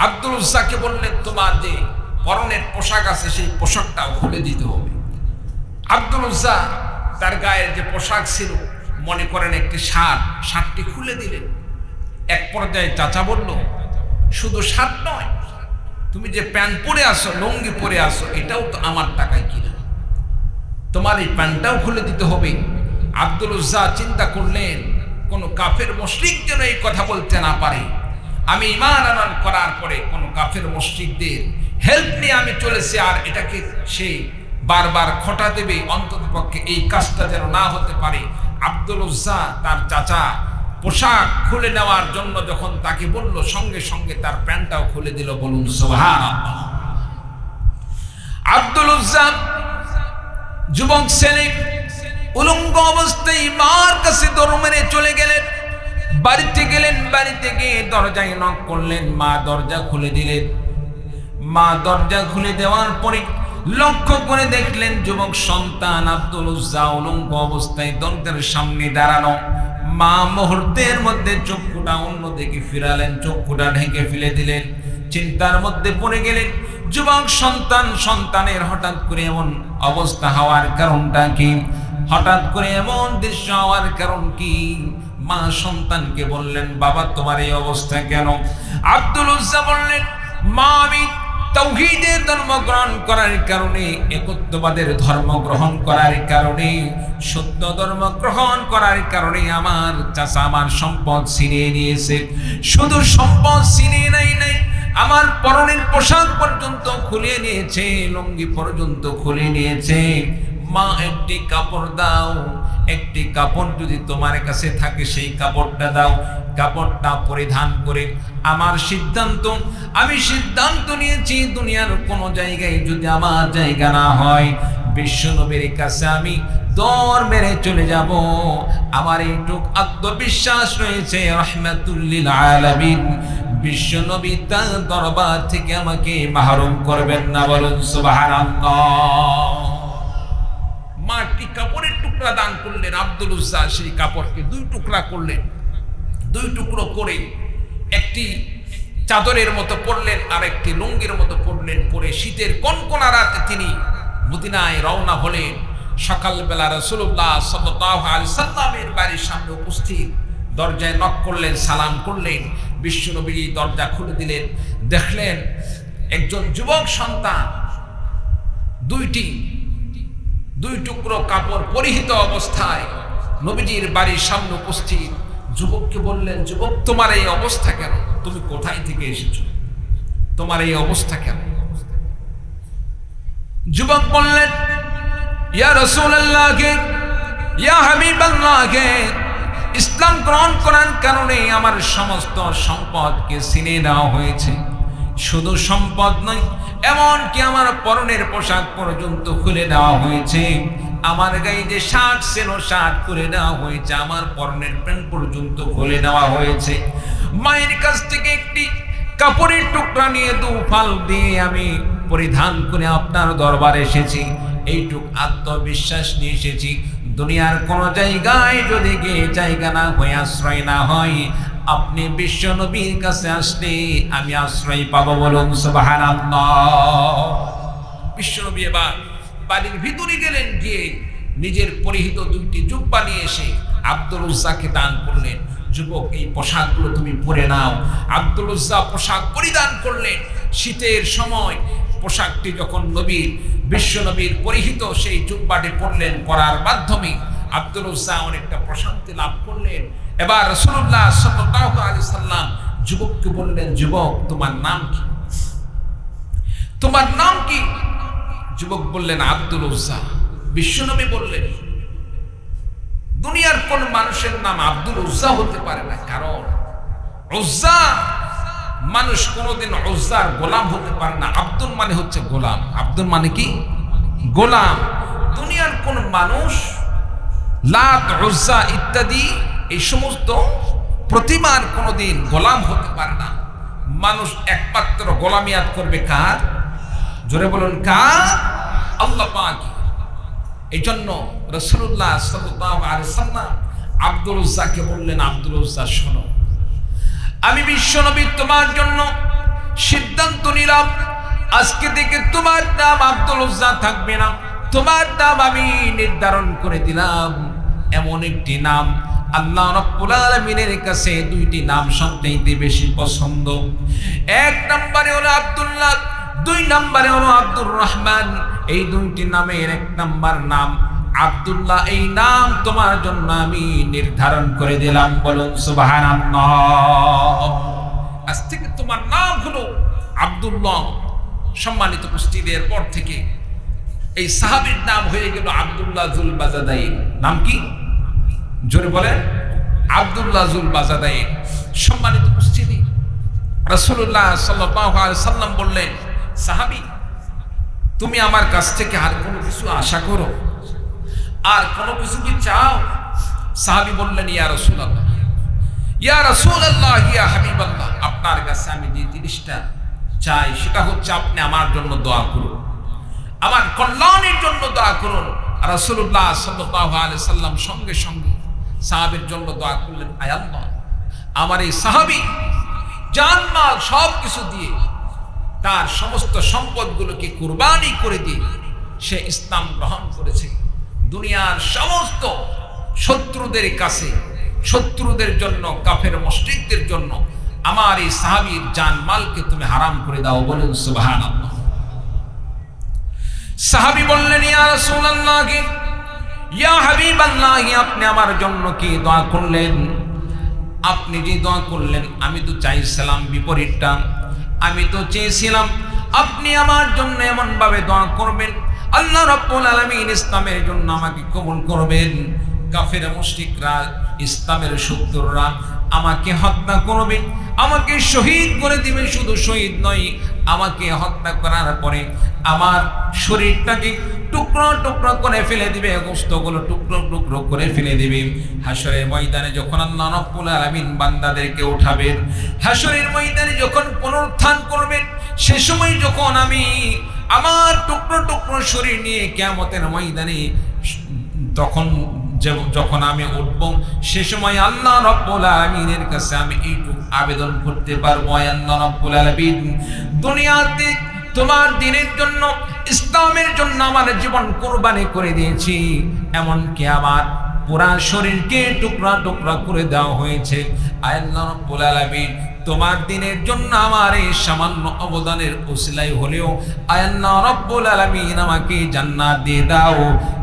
আব্দুল উজ্জাকে বললেন, তোমার যে পরনের পোশাক আছে সেই পোশাকটাও খুলে দিতে হবে। আব্দুল উজ্জা তার গায়ের যে পোশাক ছিল, মনে করেন একটি শার্টটি খুলে দিলেন। এক পর্যায়ে চাচা বলল, শুধু শার্ট নয়, তুমি যে প্যান্ট পরে আসো, লুঙ্গি পরে আসো, এটাও তো আমার টাকায় কিনা, তোমার এই প্যান্টটাও খুলে দিতে হবে। আব্দুল উজ্জা চিন্তা করলেন, কোন কাফের মুশরিক যেন এই কথা বলতে না পারে। আমি ঈমান আনয়ন করার পরে কোন কাফের মুশরিকদের হেল্প নিয়ে আমি চলেছি, আর এটাকে সে বারবার খোঁটা দেবে, অন্ততপক্ষে এই কাজটা যেন না হতে পারে। আব্দুল উজ্জা তার চাচা পোশাক খুলে নেওয়ার জন্য যখন তাকে বলল, সঙ্গে সঙ্গে তার প্যান্টটাও খুলে দিল। বলুন সুবহানাল্লাহ। আব্দুল উজ্জা যুবক ছেলে উলঙ্গ অবস্থায় মার কাছে দৌড় মেরে চলে গেলেন। বাড়িতে গেলেন, বাড়িতে গিয়ে দরজায় নক করলেন, মা দরজা খুলে দিলেন। মা দরজা খুলে দেওয়ার পরে লক্ষ্য করে দেখলেন যুবক সন্তান আব্দুল উজ্জা উলঙ্গ অবস্থায় দরজার সামনে দাঁড়ানো। মা মুহূর্তের মধ্যে চক্ষুটা অন্যদিকে ফিরালেন, চক্ষুটা ঢেকে ফেলে দিলেন। চিন্তার মধ্যে পড়ে গেলেন, যুবক সন্তানের হঠাৎ করে এমন অবস্থা হওয়ার কারণটা কি? হঠাৎ করে এমন দৃশ্য হওয়ার কারণ কি? মা সন্তানকে বললেন, বাবা তোমার এই অবস্থা কেন? আব্দুল উজ্জা বললেন, মা আমি তাওহীদের ধর্ম গ্রহণ করার কারণে, একত্ববাদের ধর্ম গ্রহণ করার কারণে, সত্য ধর্ম গ্রহণ করার কারণে আমার চাচা আমার সম্পদ ছিনিয়ে নিয়েছে। শুধু সম্পদ ছিনিয়ে নাই, আমার পরনের পোশাক পর্যন্ত খুলে নিয়েছে, লুঙ্গি পর্যন্ত খুলে নিয়েছে। মা একটি কাপড় দাও, একটি কাপড় যদি তোমার কাছে থাকে সেই কাপড়টা দাও। কাপড়টা পরিধান করে আমার আমি সিদ্ধান্ত নিয়েছি, দুনিয়ার কোনো জায়গায় যদি আমার জায়গা না হয়, বিশ্বনবীর কাছে আমি দৌড় মেরে চলে যাব। আমার এইটুক আত্মবিশ্বাস রয়েছে, রাহমাতুল লিল আলামিন বিশ্বনবী তার দরবার থেকে আমাকে মাহরুম করবেন না। বলুন সুবহানাল্লাহ। মাটি কাপড়ের টুকরা দান করলেন। আব্দুল উজ্জা সেই কাপড়কে দুই টুকরা করলেন, দুই টুকরো করে একটি চাদরের মতো পরলেন, আর একটি লুঙ্গির মতো পরলেন। পরে শীতের কনকনা রাতে তিনি মদিনায় রওনা হলেন। সকালবেলা রাসূলুল্লাহ সাল্লাল্লাহু আলাইহি সাল্লামের বাড়ির সামনে উপস্থিত, দরজায় নক করলেন, সালাম করলেন। বিশ্বনবী দরজা খুলে দিলেন, দেখলেন একজন যুবক সন্তান দুই টুকরো কাপড় পরিহিত অবস্থায় নবীজির বাড়ির সামনে উপস্থিত। যুবককে বললেন, যুবক তোমার এই অবস্থা কেন? তুমি কোথায় থেকে এসেছো? তোমার এই অবস্থা কেন? যুবক বললেন, ইয়া রাসূলুল্লাহ, ইয়া হাবিবাল্লাহ, ইসলাম গ্রহণ করার কারণে আমার সমস্ত সম্পদকে ছিনিয়ে নেওয়া হয়েছে। শুধু সম্পদ নয়, এমনকি আমার পরনের পোশাক পর্যন্ত খুলে দেওয়া হয়েছে। আমার গায়ে যে শার্ট ছিল শার্ট খুলে দেওয়া হয়েছে, আমার পরনের প্যান্ট পর্যন্ত খুলে দেওয়া হয়েছে। মায়ের কাছ থেকে একটি কাপড়ের টুকরা নিয়ে দুফাল দিয়ে আমি পরিধান করে আপনার দরবারে এসেছি। এইটুক আত্মবিশ্বাস নিয়ে এসেছি। দুনিয়ার কোন জায়গায় যদি গিয়ে জায়গা না হয়ে আশ্রয় না হয়, আপনি বিশ্ব নবীর কাছে আসলে আমি আশ্রয় পাবো। বলুন সুবহানাল্লাহ। বিশ্ব নবী এবার বাড়ির ভিতরে গেলেন, গিয়ে নিজের পরিহিত দুইটি জুব্বা নিয়ে এসে আব্দুল উজ্জাকে দান করলেন। যুবক এই পোশাকগুলো তুমি পরে নাও। আব্দুল উজ্জা পোশাক পরিধান করলেন। শীতের সময় পোশাকটি যখন বিশ্ব নবীর পরিহিত সেই জুব্বাটি পরলেন, পরার মাধ্যমে আব্দুল উজ্জা অনেকটা প্রশান্তি লাভ করলেন। এবার রাসূলুল্লাহ সাল্লাল্লাহু আলাইহি সাল্লাম যুবককে বললেন, যুবক তোমার নাম কি? তোমার নাম কি? যুবক বললেন, আব্দুল উজ্জা। বিশ্বনবী বললেন, দুনিয়ার কোন মানুষের নাম আব্দুল উজ্জা হতে পারে না, কারণ উজ্জা মানুষ কোনোদিন উজ্জার গোলাম হতে পারে না। আব্দুল মানে হচ্ছে গোলাম। আব্দুল মানে কি? গোলাম। দুনিয়ার কোন মানুষ লাত, উজ্জা ইত্যাদি এই সমস্ত প্রতিমার কোনোদিন গোলাম হতে পারে না। মানুষ একমাত্র গোলামিয়াত করবে কার? জোরে বলুন কার? আল্লাহ পাক। এই জন্য রাসূলুল্লাহ সাল্লাল্লাহু আলাইহি সাল্লাম আব্দুল উজ্জাকে বললেন, আব্দুল উজ্জা শোনো, আমি বিশ্বনবী তোমার জন্য সিদ্ধান্ত নিলাম, আজকে থেকে তোমার নাম আব্দুল উজ্জা থাকবে না, তোমার নাম আমি নির্ধারণ করে দিলাম এমন একটি নাম আল্লাহ রাব্বুল আলামিনের কাছে দুইটি নাম সবচেয়ে বেশি পছন্দ। এক নম্বরে হলো আব্দুল্লাহ, দুই নম্বরে হলো আব্দুর রহমান। এই দুইটি নামের এক নম্বর নাম আব্দুল্লাহ। এই নাম তোমার জন্য আমি নির্ধারণ করে দিলাম। বলুন সুবহানাল্লাহ। আজ থেকে তোমার নাম হলো আব্দুল্লাহ। সম্মানিত উপস্থিতির পর থেকে এই সাহাবীর নাম হয়ে গেল আব্দুল্লাহ যুল বাজাদাইন। নাম কি? জোরে বলেন, আব্দুল্লাহ যুল বাজাদাইন। সম্মানিত উপস্থিতি, রাসূলুল্লাহ সাল্লাল্লাহু আলাইহি সাল্লাম বললেন, সাহাবী তুমি আমার কাছ থেকে আর কোনো কিছু আশা করো, আর কোনো কিছু কি চাও? সাহাবী বললেন, ইয়া রাসূলুল্লাহ, ইয়া রাসূলুল্লাহ, ইয়া হাবিবাল্লাহ, আপনার কাছে আমি যে জিনিসটা চাই সেটা হচ্ছে আপনি আমার জন্য দোয়া করুন, আমার কল্যাণের জন্য দোয়া করুন। রাসূলুল্লাহ সাল্লাল্লাহু আলাইহি সাল্লাম সঙ্গে সঙ্গে সাহাবীর জন্য দোয়া করলেন, আয় আল্লাহ, আমার এই সাহাবী জানমাল সব কিছু দিয়ে, তার সমস্ত সম্পদগুলোকে কুরবানি করে দিয়ে সে ইসলাম গ্রহণ করেছে। দুনিয়ার সমস্ত শত্রুদের কাছে, শত্রুদের জন্য, কাফের মুশরিকদের জন্য আমার এই সাহাবীর জানমালকে তুমি হারাম করে দাও। বলুন সুবহানাল্লাহ। সাহাবী বললেন, ইয়া রাসূলুল্লাহ, ইয়া হাবিবাল্লাহ, আপনি আমার জন্য কি দোয়া করলেন? আপনি যে দোয়া করলেন আমি তো চাইছিলাম বিপরীতটা। আমি তো চেয়েছিলাম আপনি আমার জন্য এমন ভাবে দোয়া করবেন, আল্লাহ রাব্বুল আলামিন ইসলামের জন্য আমাকে কবুল করবেন, কাফের মুশরিকরা, ইসলামের শত্রুরা আমাকে হত্যা করবে, আমাকে শহীদ করে দিবে। শুধু শহীদ নয়, আমাকে হত্যা করার পরে আমার শরীরটাকে টুকরো টুকরো করে ফেলে দিবে, গোশতগুলো টুকরো টুকরো করে ফেলে দিবে। হাশরের ময়দানে যখন আল্লাহ রাব্বুল আলামিন বান্দাদেরকে উঠাবেন, হাশরের ময়দানে যখন পুনরুত্থান করবেন, সে সময় যখন আমি আমার টুকরো টুকরো শরীর নিয়ে কিয়ামতের ময়দানে যখন আমি উঠব, সে সময় আল্লাহ রাব্বুল আলামিনের কাছে আমি এইটুকু আবেদন করতে পারবো, আল্লাহ রাব্বুল আলামিন, দুনিয়াতে তোমার দ্বীনের জন্য, ইসলামের জন্য আমার জীবন কুরবানি করে দিয়েছি, এমনকি আমার পুরা শরীরকে টুকরা টুকরা করে দেওয়া হয়েছে। আল্লাহ রাব্বুল আলামিন, তোমার দ্বীনের জন্য আমার এই সামান্য অবদানের ওসিলায় হলেও আল্লাহ রাব্বুল আলামিন আমাকে জান্নাত দিয়ে দাও।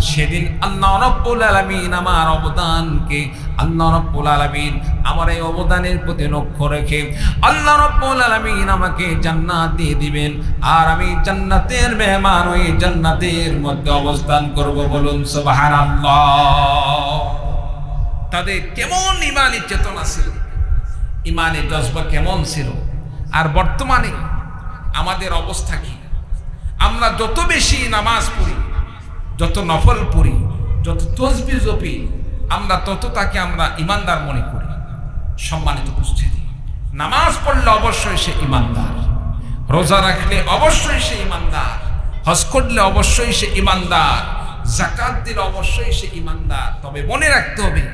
সেদিন আল্লাহ রাব্বুল আলামিন আমার অবদানকে, আল্লাহ রাব্বুল আলামিন আমার এই অবদানের প্রতি লক্ষ্য রেখে আল্লাহ রাব্বুল আলামিন আমাকে জান্নাত দিয়ে দিবেন, আর আমি জান্নাতের মেহমান হয়ে জান্নাতের মধ্যে অবস্থান করব। বলুন সুবহানাল্লাহ। তাদের কেমন ঈমানি চেতনা ছিল, ইমানের জজবা কেমন ছিল। আর বর্তমানে আমাদের অবস্থা কি? আমরা যত বেশি নামাজ পড়ি, যত নফল পড়ি, যত তসবিহ জপি, আমরা তত তাকে আমরা ইমানদার মনে করি। সম্মানিত উপস্থিতি, নামাজ পড়লে অবশ্যই সে ইমানদার, রোজা রাখলে অবশ্যই সে ইমানদার, হজ করলে অবশ্যই সে ইমানদার, যাকাত দিলে অবশ্যই সে ইমানদার। তবে মনে রাখতে হবে,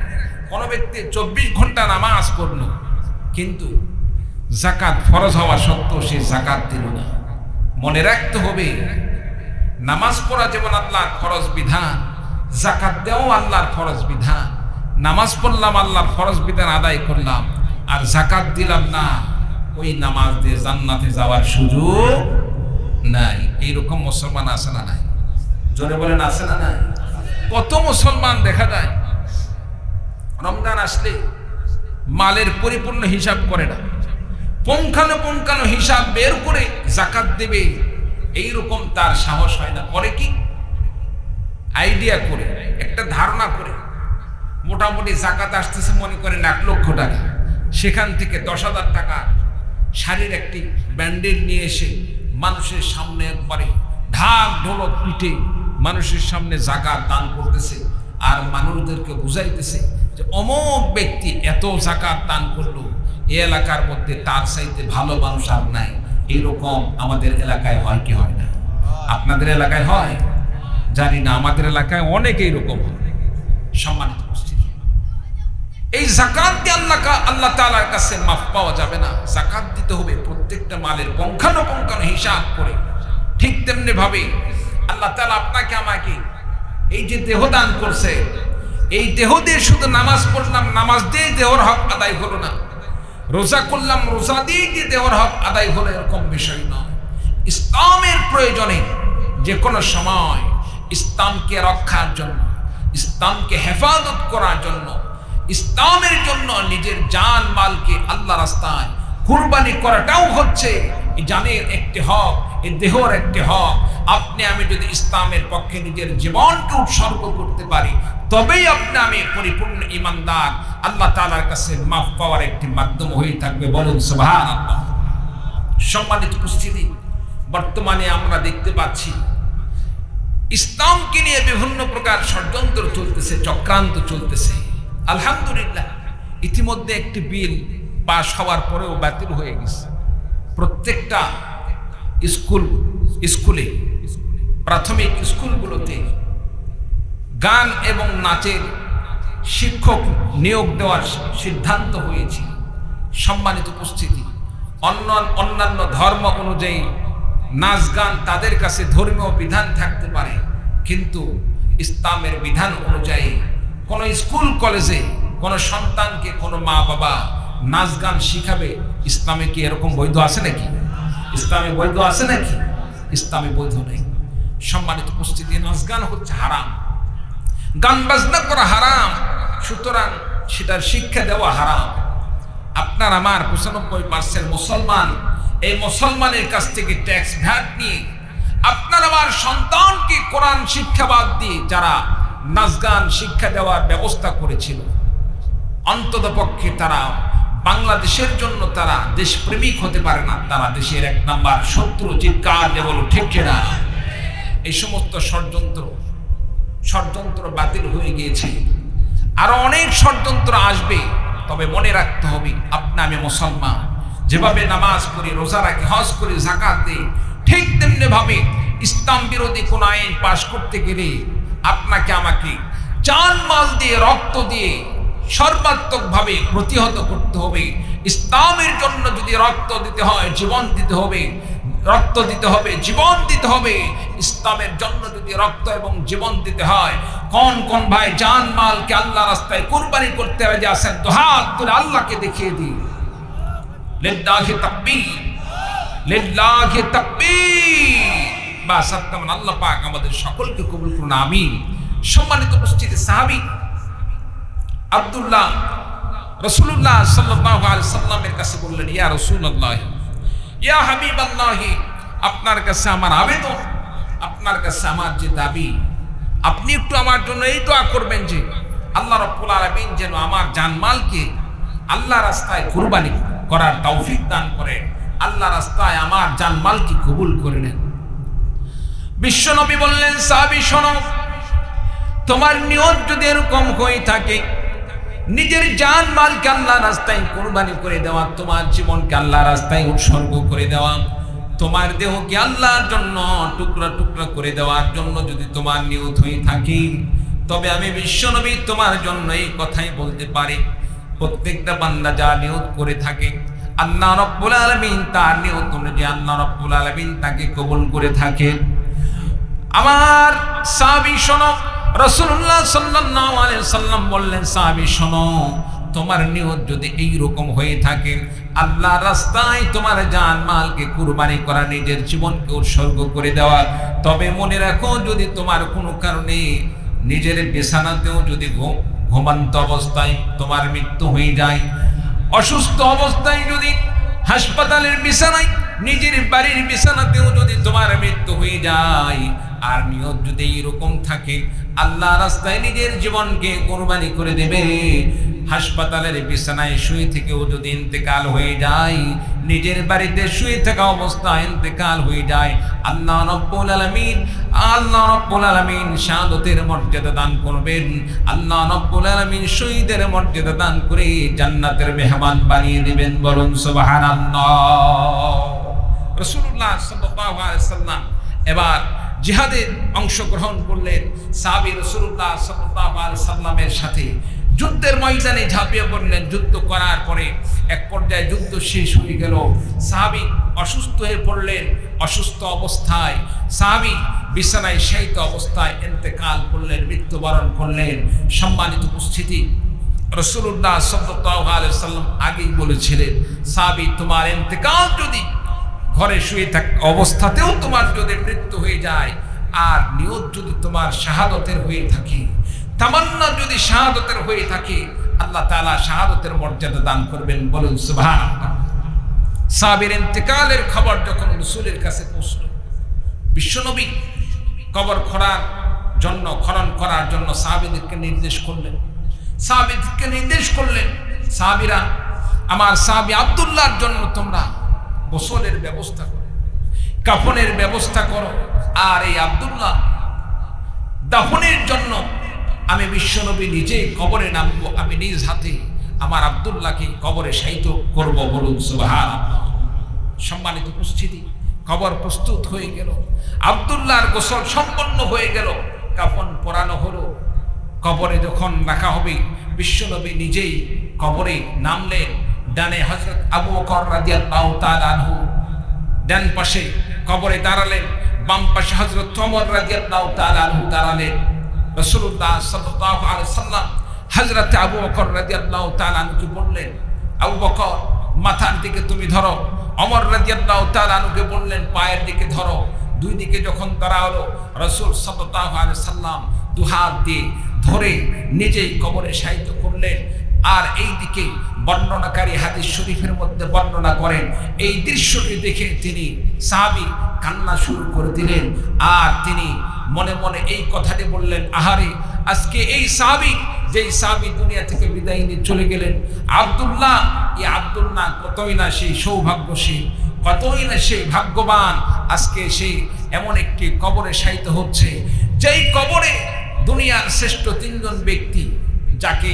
কোনো ব্যক্তি 24 ঘন্টা নামাজ পড়লো কিন্তু যাকাত ফরজ হওয়া সত্ত্বেও সে যাকাত দিল না, মনে রাখতে হবে নামাজ পড়া যেমন আল্লাহর ফরজ বিধান, যাকাত দেওয়াও আল্লাহর ফরজ বিধান। নামাজ পড়লাম, আল্লাহর ফরজ বিধান আদায় করলাম, আর যাকাত দিলাম না, ওই নামাজ দিয়ে জান্নাতে যাওয়ার সুযোগ নাই। এইরকম মুসলমান আছে না নাই? জোরে বলেন, আছে না নাই? কত মুসলমান দেখা যায় রমজান আসলে মালের পরিপূর্ণ হিসাব করে না, পুঙ্খানুপুঙ্খানু হিসাব বের করে যাকাত দেবে, এইরকম তার সাহস হয় না। করে কি? আইডিয়া করে, একটা ধারণা করে, মোটামুটি যাকাত আসতেছে মনে করেন 1 লক্ষ টাকা, সেখান থেকে 10,000 টাকা শাড়ির একটি ব্যান্ডেল নিয়ে এসে মানুষের সামনে একবারে ঢাক ঢোলক পিটে মানুষের সামনে জাকাত দান করতেছে, আর মানুষদেরকে বুঝাইতেছে যে অমুক ব্যক্তি এত জাকাত দান করলো, এই এলাকার মধ্যে তার চাইতে ভালো মানুষ আর নাই। এইরকম আমাদের এলাকায় হয় কি হয় না? আপনাদের এলাকায় হয় জানি না, আমাদের এলাকায় অনেক এইরকম হয়। সম্মানিত উপস্থিতি, এই জাকাত দিয়ে আল্লাহ তাআলার কাছে মাফ পাওয়া যাবে না। জাকাত দিতে হবে প্রত্যেকটা মালের পুঙ্খানুপুঙ্খানু হিসাব করে। ঠিক তেমনি ভাবে আল্লাহ তাআলা আপনাকে আমাকে এই যে দেহ দান করছে, এই দেহ দিয়ে শুধু নামাজ পড়লাম, নামাজ দিয়ে দেহর হক আদায় হলো না, রোজা করলাম, রোজা দিয়ে যে দেহর হক আদায় হলো, এরকম বিষয় নয়। ইসলামের প্রয়োজনে যে কোনো সময় ইসলামকে রক্ষার জন্য, ইসলামকে হেফাজত করার জন্য, ইসলামের জন্য নিজের জান মালকে আল্লাহ রাস্তায় কুরবানি করাটাও হচ্ছে এই জানের একটি হক, এই দেহর একটি হক। আপনি আমি যদি ইসলামের পক্ষে নিজের জীবনকে উৎসর্গ করতে পারি, তবেই আপনি আমি পরিপূর্ণ ঈমানদার, আল্লাহ তাআলার কাছে মাফ পাওয়ার একটি মাধ্যম হয়ে থাকবে। বলুন সুবহানাল্লাহ। সম্মানিত উপস্থিতি, বর্তমানে আমরা দেখতে পাচ্ছি ইসলামকে নিয়ে বিভিন্ন প্রকার ষড়যন্ত্র চলতেছে, চক্রান্ত চলতেছে। আলহামদুলিল্লাহ, ইতিমধ্যে একটি বিল পাশ হওয়ার পরেও বাতিল হয়ে গেছে। প্রত্যেকটা স্কুলে, প্রাথমিক স্কুলগুলোতে গান এবং নাচের শিক্ষক নিয়োগ দেওয়ার সিদ্ধান্ত হয়েছে। সম্মানিত উপস্থিতি, অন্যান্য ধর্ম অনুযায়ী নাচ গান তাদের কাছে ধর্মীয় বিধান থাকতে পারে, কিন্তু ইসলামের বিধান অনুযায়ী কোনো স্কুল কলেজে কোনো সন্তানকে কোনো মা বাবা নাচ গান শিখাবে, ইসলামে কি এরকম বৈধ আছে নাকি? ইসলামে বৈধ আছে নাকি? ইসলামে বৈধ নেই। সম্মানিত উপস্থিতি, নাচ গান হচ্ছে হারাম, গান বাজনা করা হারাম, সুতরাং সেটার শিক্ষা দেওয়া হারাম। আপনার আমার 95% মুসলমান, এই মুসলমানের কাছ থেকে ট্যাক্স ভ্যাট নিয়ে আপনার আমার সন্তানকে কোরআন শিক্ষা বাদ দিয়ে যারা নাচ গান শিক্ষা দেওয়ার ব্যবস্থা করেছিল, অন্তত পক্ষে তারা বাংলাদেশের জন্য তারা দেশপ্রেমিক হতে পারে না, তারা দেশের 1 নাম্বার শত্রু। চিৎকার দিয়ে বলো ঠিক কিনা? এই সমস্ত ষড়যন্ত্র বাতিল হয়ে গিয়েছে, আরো অনেক ষড়যন্ত্র আসবে। তবে মনে রাখতে হবে, আপনি আমি মুসলমান, যেভাবে নামাজ পড়ি, রোজা রাখি, হজ করি, যাকাত দিই, ঠিক তেমনি ভাবে ইসলাম বিরোধী কোন আইন পাশ করতে গেলে আপনাকে আমাকে জান মাল দিয়ে, রক্ত দিয়ে সর্বাত্মক ভাবে প্রতিহত করতে হবে। ইসলামের জন্য যদি রক্ত দিতে হয়, জীবন দিতে হবে, রক্ত দিতে হবে, জীবন দিতে হবে। ইসলামের জন্য যদি রক্ত এবং জীবন দিতে হয়, কোন কোন ভাই জান মালকে আল্লাহ রাস্তায় কুরবানি করতে হবে যে আছেন, তো হাত তুলে আল্লাহকে দেখিয়ে দিই। লিল্লাহি তাকবীর, লিল্লাহি তাকবীর। বাস, আল্লাহ পাক আমাদের সকলকে কবুল করুন, আমিন। সম্মানিত উপস্থিতি, সাহাবী আব্দুল্লাহ রাসূলুল্লাহ সাল্লাল্লাহু আলাইহি সাল্লামের কাছে বললেন, ইয়া রাসূলুল্লাহ, ইয়া হাবিবাল্লাহ, আপনার কাছে আমার আবেদন, আপনার কাছে আমার যে দাবি, আপনি একটু আমার জন্য এই দোয়া করবেন যে আল্লাহ রাব্বুল আলামিন যেন আমার জানমালকে আল্লাহ রাস্তায় কুরবানি করার তৌফিক দান করেন, আল্লাহ রাস্তায় আমার জানমালকে কবুল করে নেন। বিশ্বনবী বললেন, সাহাবী শোনো, তোমার নিয়ত যদি এরকম হয়ে থাকে, নিজের জান মালকে আল্লাহ রাস্তায় কুরবানি করে দেওয়া, তোমার জীবনকে আল্লাহ রাস্তায় উৎসর্গ করে দেওয়া, তোমার দেহকে আল্লাহর জন্য টুকরা টুকরা করে দেওয়ার জন্য যদি তোমার নিয়ত হয়ে থাকে, তবে আমি বিশ্বনবী তোমার জন্য এই কথাই বলতে পারি, প্রত্যেকটা বান্দা যা নিয়ত করে থাকে, আল্লাহ রাব্বুল আলামিন তার নিয়ত অনুযায়ী আল্লাহ রাব্বুল আলামিন তাকে কবুল করে থাকে। আমার সাহাবী শোনো, রাসূলুল্লাহ সাল্লাল্লাহু আলাইহি সাল্লাম বললেন, সাহাবী শোনো, তোমার নিয়ত যদি এই রকম হয়ে থাকে, আল্লাহ রাস্তায় তোমার জান মালকে কুরবানি করা, নিজের জীবনকে উৎসর্গ করে দেওয়া, তবে মনে রাখো, যদি তোমার কোনো কারণে নিজের বিছানাতেও যদি ঘুমন্ত অবস্থায় তোমার মৃত্যু হয়ে যায়, অসুস্থ অবস্থায় যদি হাসপাতালের বিছানায়, নিজের বাড়ির বিছানাতেও যদি তোমার মৃত্যু হয়ে যায়, আর নিয়ত যদি এরকম থাকে আল্লাহ রাস্তায় নিজের জীবনকে কুরবানি করে দেবে, হাসপাতালের বিছানায় শুয়ে থেকেও যদি ইন্তেকাল হয়ে যায়, নিজের বাড়িতে শুয়ে থাকা অবস্থায় ইন্তেকাল হয়ে যায়, আল্লাহ রাব্বুল আলামিন শাহাদাতের মর্যাদা দান করবেন। আল্লাহ রাব্বুল আলামিন শহীদের মর্যাদা দান করে জান্নাতের মেহমান বানিয়ে দিবেন। বলুন সুবহানাল্লাহ। রাসূলুল্লাহ সাল্লাল্লাহু আলাইহি ওয়াসাল্লাম এবার জিহাদে অংশগ্রহণ করলেন। সাহাবী রাসূলুল্লাহ সাল্লাল্লাহু আলাইহি ওয়াসাল্লামের সাথে যুদ্ধের ময়দানে ঝাঁপিয়ে পড়লেন। যুদ্ধ করার পরে এক পর্যায়ে যুদ্ধ শেষ হয়ে গেল। সাহাবী অসুস্থ হয়ে পড়লেন। অসুস্থ অবস্থায় সাহাবী বিছানায় শায়িত অবস্থায় ইন্তেকাল করলেন, মৃত্যুবরণ করলেন। সম্মানিত উপস্থিতি, রাসূলুল্লাহ সাল্লাল্লাহু আলাইহি ওয়াসাল্লাম আগেই বলেছিলেন, সাহাবী তোমার ইন্তেকাল যদি ঘরে শুয়ে থাকা অবস্থাতেও তোমার যদি মৃত্যু হয়ে যায়, আর নিয়ত যদি তোমার শাহাদাতের হয়ে থাকে, তামান্না যদি শাহাদাতের হয়ে থাকে, আল্লাহ তাআলা শাহাদাতের মর্যাদা দান করবেন। বলুন সুবহানাল্লাহ। সাহাবীর ইন্তেকালের খবর যখন রাসূলের কাছে পৌঁছল, বিশ্বনবী কবর খনন করার জন্য সাহাবীদেরকে নির্দেশ করলেন। সাহাবীরা, আমার সাহাবী আব্দুল্লাহর জন্য তোমরা গোসলের ব্যবস্থা করো, কাফনের ব্যবস্থা করো, আর এই আব্দুল্লাহ দাফনের জন্য আমি বিশ্বনবী নিজে কবরে নামবো, আমি নিজ হাতে আমার আব্দুল্লাহকে কবরে শায়িত করব। বলুন সুবহানাল্লাহ। সম্মানিত উপস্থিতি, কবর প্রস্তুত হয়ে গেল, আব্দুল্লাহর গোসল সম্পন্ন হয়ে গেল, কাফন পরানো হলো। কবরে যখন রাখা হবে, বিশ্বনবী নিজেই কবরে নামলেন। ডানে হযরত আবু বকর রাদিয়াল্লাহু তাআলা আনহু ডান পাশে কবরে দাঁড়ালেন, বাম পাশে হযরত ওমর রাদিয়াল্লাহু তাআলা আনহু দাঁড়ালেন। রাসূলুল্লাহ সাল্লাল্লাহু আলাইহি ওয়াসাল্লাম হযরত আবু বকর রাদিয়াল্লাহু তাআলা আনহুকে বললেন, আবু বকর মাথার দিকে তুমি ধরো। ওমর রাদিয়াল্লাহু তাআলা আনহুকে বললেন, পায়ের দিকে ধরো। দুই দিকে যখন ধরা হলো, রাসূল সাল্লাল্লাহু আলাইহি ওয়াসাল্লাম দুহাত দিয়ে ধরে নিজেই কবরে শায়িত করলেন। আর এই দিকে বর্ণনাকারী হাদিস শরীফের মধ্যে বর্ণনা করেন, এই দৃশ্যটি দেখে তিনি সাহাবী কান্না শুরু করে দিলেন। আর তিনি মনে মনে এই কথাটি বললেন, আহারে আজকে এই সাহাবী, যেই সাহাবী দুনিয়া থেকে বিদায় নিয়ে চলে গেলেন, আব্দুল্লাহ, এই আব্দুল্লাহ কতই না সেই সৌভাগ্যশীল, কতই না সেই ভাগ্যবান। আজকে সেই এমন একটি কবরে শায়িত হচ্ছে, যেই কবরে দুনিয়ার শ্রেষ্ঠ তিনজন ব্যক্তি, যাকে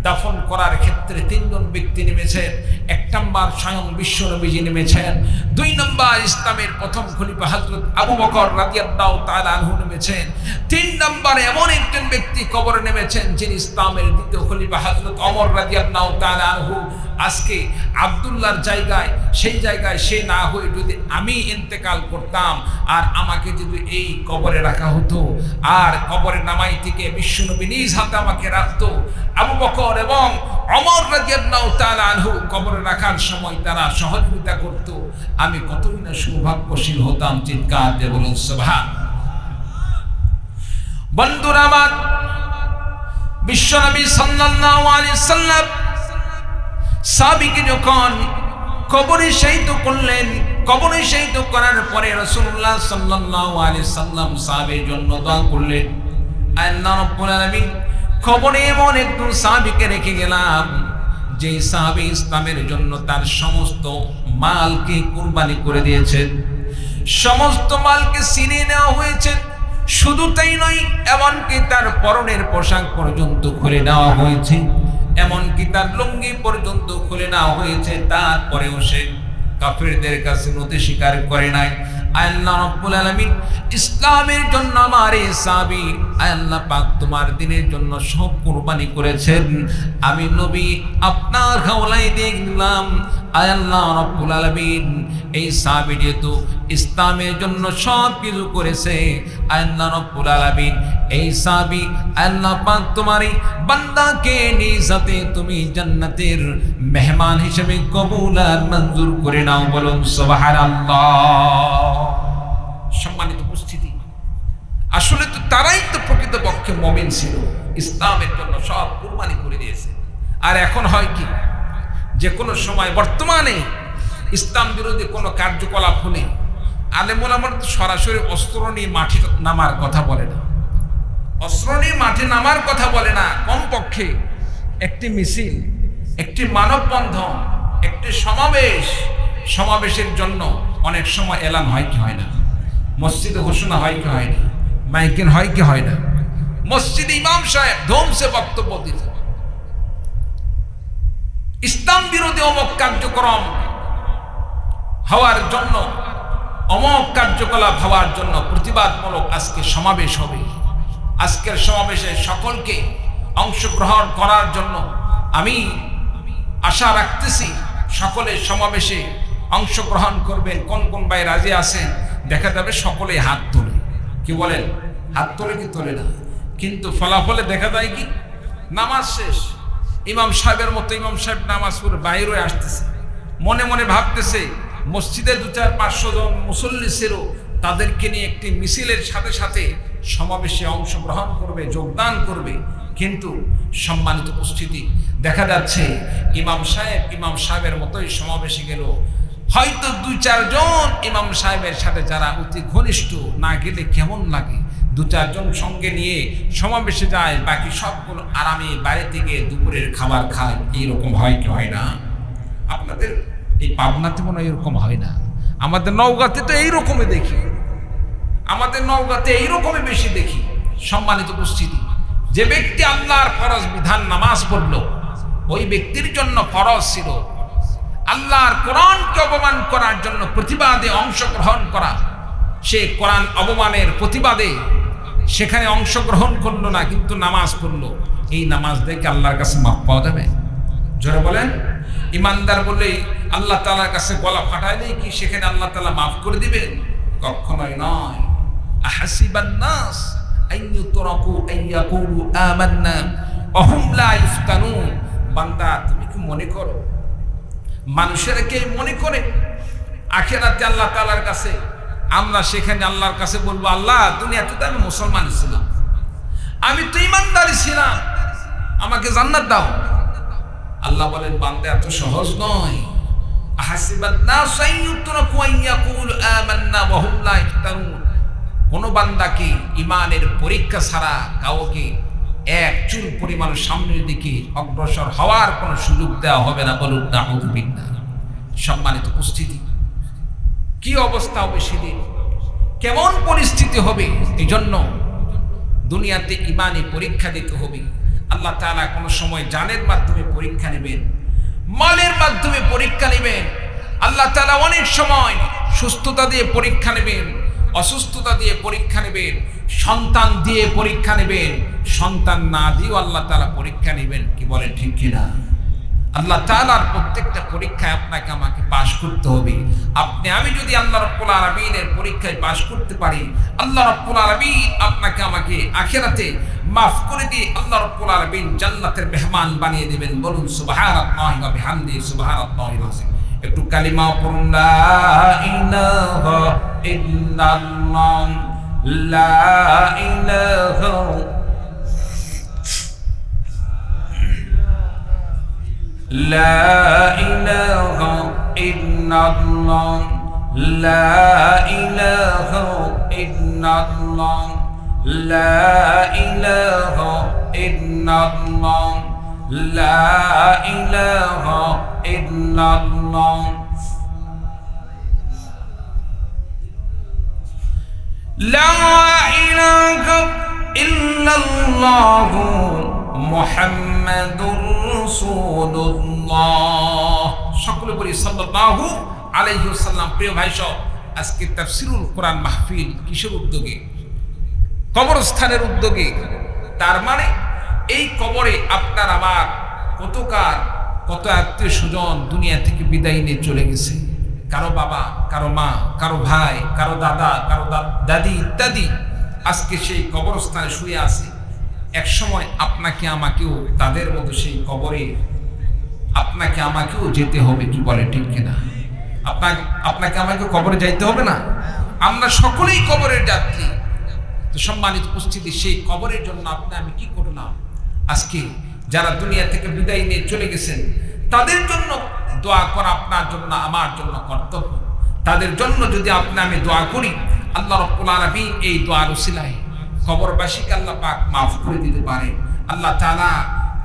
দাফন করার ক্ষেত্রে তিনজন ব্যক্তি নেমেছেন। এক নম্বর স্বয়ং বিশ্বনবীজি নেমেছেন, দুই নম্বর ইসলামের প্রথম খলিফা হযরত আবু বকর রাদিয়াল্লাহু তাআলা আনহু নেমেছেন, তিন নম্বরে এমন একজন ব্যক্তি কবরে নেমেছেন যিনি ইসলামের দ্বিতীয় খলিফা হযরত ওমর রাদিয়াল্লাহু তাআলা আনহু। আজকে আব্দুল্লাহর জায়গায়, সেই জায়গায় সে না হয়ে যদি আমি ইন্তেকাল করতাম, আর আমাকে যদি এই কবরে রাখা হতো, আর কবরে নামাই থেকে বিশ্বনবী নিজ হাতে আমাকে রাখতো, আবু বকর এবং ওমর রাদিয়াল্লাহু তাআলা আনহু কবরে রাখার সময় তারা সহযোগিতা করত, আমি কতই না সৌভাগ্যশীল হতাম। চিৎকার দিয়ে বলুন সুবহানাল্লাহ। বন্ধুরা আমার, বিশ্বনবী সাল্লাল্লাহু আলাইহি ওয়াসাল্লাম সাহাবীকে যখন কবরে শায়িত করলেন, কবরে শায়িত করার পরে রাসূলুল্লাহ সাল্লাল্লাহু আলাইহি ওয়াসাল্লাম সাহাবীর জন্য দোয়া করলেন, আল্লাহ রাব্বুল আলামিন কবরে এমন একজন সাহাবীকে রেখে গেলাম, যে সাহাবী ইসলামের জন্য তার সমস্ত মালকে কুরবানি করে দিয়েছেন, সমস্ত মালকে ছিনিয়ে নেওয়া হয়েছে। শুধু তাই নয়, এমনকি তার পরনের পোশাক পর্যন্ত খুলে নেওয়া হয়েছে, এমনকি তার লুঙ্গি পর্যন্ত খুলে নেওয়া হয়েছে। তারপরেও সে কাফেরদের কাছে নতি স্বীকার করে নাই। আল্লাহ রাব্বুল আলামিন ইসলামের জন্য আমার এই সাহাবী, আল্লাহ পাক তোমার দ্বীনের জন্য সব কুরবানি করেছেন, আমি নবী আপনার হাওলায় দেখলাম। আল্লাহ রাব্বুল আলামিন এই সাহাবী যেহেতু ইসলামের জন্য সব কিছু করেছে, আল্লাহ রাব্বুল আলামিন এই সাহাবী, আল্লাহ পাক তোমার এই বান্দাকে নিজ হাতে তুমি জান্নাতের মেহমান হিসেবে কবুল আর মঞ্জুর করে নাও। বলুন সুবহানাল্লাহ। সম্মানিত উপস্থিতি, আসলে তো তারাই তো প্রকৃতপক্ষে মুমিন ছিল, ইসলামের জন্য সব কুরবানি করে দিয়েছে। আর এখন হয় কি, যে কোনো সময় বর্তমানে ইসলাম বিরোধী কোনো কার্যকলাপ হলে আলেম ওলামারা সরাসরি অস্ত্র নিয়ে মাঠে নামার কথা বলে না, অস্ত্র নিয়ে মাঠে নামার কথা বলে না, কমপক্ষে একটি মিছিল, একটি মানববন্ধন, একটি সমাবেশের জন্য অনেক সময় এলান হয় কি হয় না? মসজিদে ঘোষণা হয় কি হয় না? মাইকিং হয় কি হয় না? মসজিদে ইমাম সাহেব ধমসে বক্তব্য দিতে, ইসলাম বিরোধী অমুক কার্যক্রম হওয়ার জন্য, অমুক কার্যকলাপ হওয়ার জন্য প্রতিবাদমূলক আজকে সমাবেশ হবে। আজকের সমাবেশে সকলকে অংশগ্রহণ করার জন্য আমি আশা রাখতেছি সকলে সমাবেশে অংশগ্রহণ করবেন। কোন কোন ভাই রাজি আছেন? দেখা যাবে সকলে হাত তোলে। কি বলেন? হাত তোলে কি তোলে না? কিন্তু ফলাফলে দেখা যায় কি, নামাজ শেষ, ইমাম সাহেবের মতো ইমাম সাহেব নামাজ পড়ে বাইরে আসতেছে, মনে মনে ভাবতেছে মসজিদে 200-500 জন মুসল্লি ছিল, তাদেরকে নিয়ে একটি মিছিলের সাথে সাথে সমাবেশে অংশগ্রহণ করবে, যোগদান করবে। কিন্তু সম্মানিত উপস্থিতি, দেখা যাচ্ছে ইমাম সাহেবের মতোই সমাবেশে গেল, হয়তো 2-4 জন ইমাম সাহেবের সাথে যারা অতি ঘনিষ্ঠ, না গেলে কেমন লাগে, 2-4 জন সঙ্গে নিয়ে সমাবেশে যায়, বাকি সবগুলো আরামে বাড়িতে গিয়ে দুপুরের খাবার খায়। এইরকম হয় কি হয় না? আপনাদের এই পাবনাতে মনে হয় এরকম হয় না। আমাদের নওগাঁতে তো এইরকমই দেখি, আমাদের নওগাঁতে এইরকমই বেশি দেখি। সম্মানিত উপস্থিতি, যে ব্যক্তি আল্লাহর ফরজ বিধান নামাজ পড়ল, ওই ব্যক্তির জন্য ফরজ ছিল আল্লাহর কোরআনকে অপমান করার জন্য প্রতিবাদে অংশগ্রহণ করা। সে কোরআন অপমানের প্রতিবাদে সেখানে অংশগ্রহণ করলো না, কিন্তু নামাজ পড়লো। এই নামাজ দেখে আল্লাহর কাছে মাফ পাওয়া যাবে? জোরে বলেন। ইমানদার বলে আল্লাহ তাআলার কাছে গলা ফাটাইলে কি সেখানে আল্লাহ তাআলা মাফ করে দিবেন? কখনোই নয়। আহাসিবান নাস আন ইউতরাকু আন ইয়াকুলু আমান্না ওয়া হুম লা ইফতানুন। বান্দা, তুমি কি মনে করো মানুষেরা কে মনে করে আখিরাতে আল্লাহ তাআলার কাছে আমরা সেখানে আল্লাহর কাছে বলবো, আল্লাহ দুনিয়াতে তো আমি মুসলমান ছিলাম, আমি তো ইমানদার ছিলাম, আমাকে জান্নাত দাও। আল্লাহ বলেন, বান্দা এত সহজ নয়। আহাসিবান নাস আন ইউতরাকু আন ইয়াকুলু আমান্না ওয়া হুম লা ইফতানুন। কোন বান্দাকে ইমানের পরীক্ষা ছাড়া কাউকে এক চুল পরিমাণ সামনের দিকে অগ্রসর হওয়ার কোনো সুযোগ দেওয়া হবে না। বলুন নাউযুবিল্লাহ। সম্মানিত উপস্থিতি, কি অবস্থা হবে সেদিন, কেমন পরিস্থিতি হবে? এই জন্য দুনিয়াতে ইমানি পরীক্ষা দিতে হবে। আল্লাহ তাআলা কোনো সময় জানের মাধ্যমে পরীক্ষা নেবেন, মালের মাধ্যমে পরীক্ষা নেবেন। আল্লাহ তাআলা অনেক সময় সুস্থতা দিয়ে পরীক্ষা নেবেন, অসুস্থতা দিয়ে পরীক্ষা নেবেন, সন্তান দিয়ে পরীক্ষা নেবেন, সন্তান না দিয়েও আল্লাহ তাআলা পরীক্ষা নেবেন। কি বলেন ঠিক কিনা? আল্লাহ তাআলার প্রত্যেকটা পরীক্ষায় আপনাকে আমাকে পাশ করতে হবে। আমি যদি আল্লাহ রাব্বুল আলামিনের পরীক্ষায় পাশ করতে পারি, আল্লাহ রাব্বুল আলামিন আপনাকে আমাকে আখিরাতে মাফ করে দিয়ে আল্লাহ রাব্বুল আলামিন জান্নাতের মেহমান বানিয়ে দিবেন। বলুন সুবহানাল্লাহি ওয়া বিহামদিহি সুবহানাল্লাহিল আযীম। একটু কালিমা পড়ুন, লা ইলাহা ইল্লাল্লাহ, লা ইলাহা لا إله إلا الله، لا إله إلا الله، لا إله إلا الله، لا إله إلا الله، لا إله إلا الله মুহাম্মাদুর রাসূলুল্লাহ। সকলে বলি সাল্লাল্লাহু আলাইহি ওয়াসাল্লাম। প্রিয় ভাই সব, আজকে তাফসীরুল কোরআন মাহফিল কিসের উদ্যোগে? কবরস্থানের উদ্যোগে। তার মানে এই কবরে আপনার আমার কত আত্মীয় স্বজন দুনিয়া থেকে বিদায় নিয়ে চলে গেছে। কারো বাবা, কারো মা, কারো ভাই, কারো দাদা, কারো দাদি ইত্যাদি আজকে সেই কবরস্থানে শুয়ে আছে। এক সময় আপনাকে আমাকেও তাদের মতো সেই কবরে আপনাকে আমাকেও যেতে হবে। কি বলে ঠিক কিনা? আপনাকে আমাকে কবরে যাইতে হবে না? আমরা সকলেই কবরের যাত্রী। তো সম্মানিত উপস্থিতি, সেই কবরের জন্য আমি কি করলাম? আজকে যারা দুনিয়া থেকে বিদায় নিয়ে চলে গেছেন তাদের জন্য দোয়া করা আপনার জন্য আমার জন্য কর্তব্য। তাদের জন্য যদি আমি দোয়া করি, আল্লাহ রাব্বুল আলামিন এই দোয়ার উসিলায় কবরবাসীকে আল্লাহ পাক মাফ করে দিতে পারে। আল্লাহ তাআলা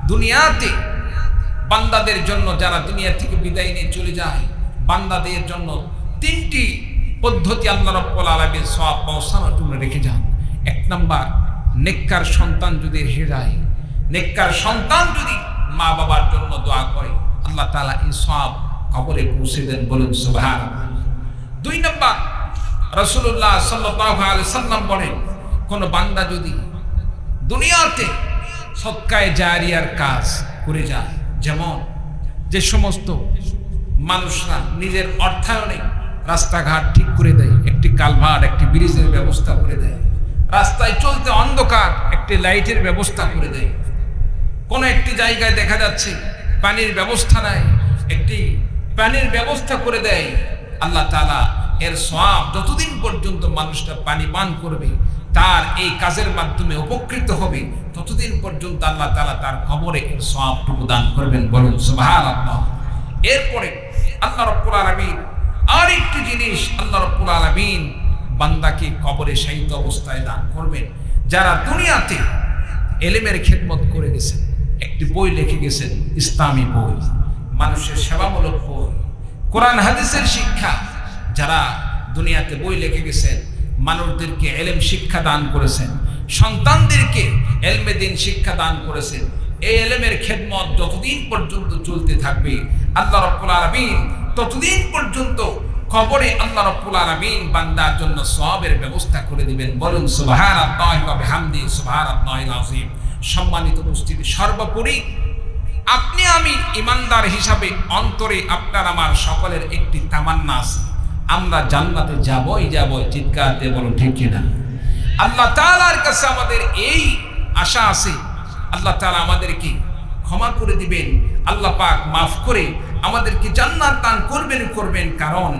দুনিয়াতে বান্দাদের জন্য যারা দুনিয়া থেকে বিদায় নিয়ে চলে যায়, বান্দাদের জন্য তিনটি পদ্ধতি আল্লাহ রাব্বুল আলামিন সওয়াব পৌঁছানোর জন্য রেখে যান। এক নাম্বার, নেককার সন্তান যদি রেখে যায়, নেককার সন্তান যদি মা বাবার জন্য দোয়া করে, আল্লাহ তাআলা এই সওয়াব কবরে পৌঁছে দেন, বলুন সুবহানাল্লাহ। দুই নাম্বার, রাসূলুল্লাহ সাল্লাল্লাহু আলাইহি সাল্লাম বলেন, কোন বান্দা যদি দুনিয়াতে সদকায়ে জারিয়ার কাজ করে যায়, যেমন যে সমস্ত মানুষরা নিজের অর্থায়নে রাস্তাঘাট ঠিক করে দেয়, একটি কালভার্ট, একটি ব্রিজের ব্যবস্থা করে দেয়, রাস্তায় চলতে অন্ধকার একটি লাইটের ব্যবস্থা করে দেয়, কোন একটি জায়গায় দেখা যাচ্ছে পানির ব্যবস্থা নাই, একটি পানির ব্যবস্থা করে দেয়, আল্লাহ তাআলা এর সওয়াব যতদিন পর্যন্ত মানুষটা পানি পান করবে, তার এই কাজের মাধ্যমে উপকৃত হবে, ততদিন পর্যন্ত আল্লাহ তাআলা তার কবরে এর সওয়াবটুকু দান করবেন, বলুন সুবহানাল্লাহ। এরপরে আল্লাহ রাব্বুল আলামিন আর একটি জিনিস আল্লাহ রাব্বুল আলামিন বান্দাকে কবরে শায়িত অবস্থায় দান করবেন। যারা দুনিয়াতে ইলমের খেদমত করে গেছেন, একটি বই লিখে গেছেন, ইসলামী বই, মানুষের সেবামূলক বই, কোরআন হাদিসের শিক্ষা, যারা দুনিয়াতে বই লিখে গেছেন, মানুষদেরকে ইলম শিক্ষা দান করেছেন, সন্তানদেরকে ইলমে দ্বীন শিক্ষা দান করেছেন, এই ইলমের খেদমত যতদিন পর্যন্ত চলতে থাকবে, আল্লাহ রাব্বুল আলামিন ততদিন পর্যন্ত কবরে আল্লাহ রাব্বুল আলামিন বান্দার জন্য সওয়াবের ব্যবস্থা করে দিবেন, বলুন সুবহানাল্লাহি ওয়া বিহামদিহি সুবহানাল্লাহিল আযীম। সম্মানিত উপস্থিতি, সর্বোপরি আপনি আমি ইমানদার হিসাবে অন্তরে আপনার আমার সকলের একটি তামান্না আছে, আমরা জান্নাতে যাবই, চিৎকার দিয়ে বলুন ঠিক কিনা। আল্লাহ তাআলার কাছে আমাদের এই আশা আছে, আল্লাহ তাআলা আমাদেরকে ক্ষমা করে দিবেন, আল্লাহ পাক মাফ করে আমাদেরকে জান্নাত দান করবেন, কারণ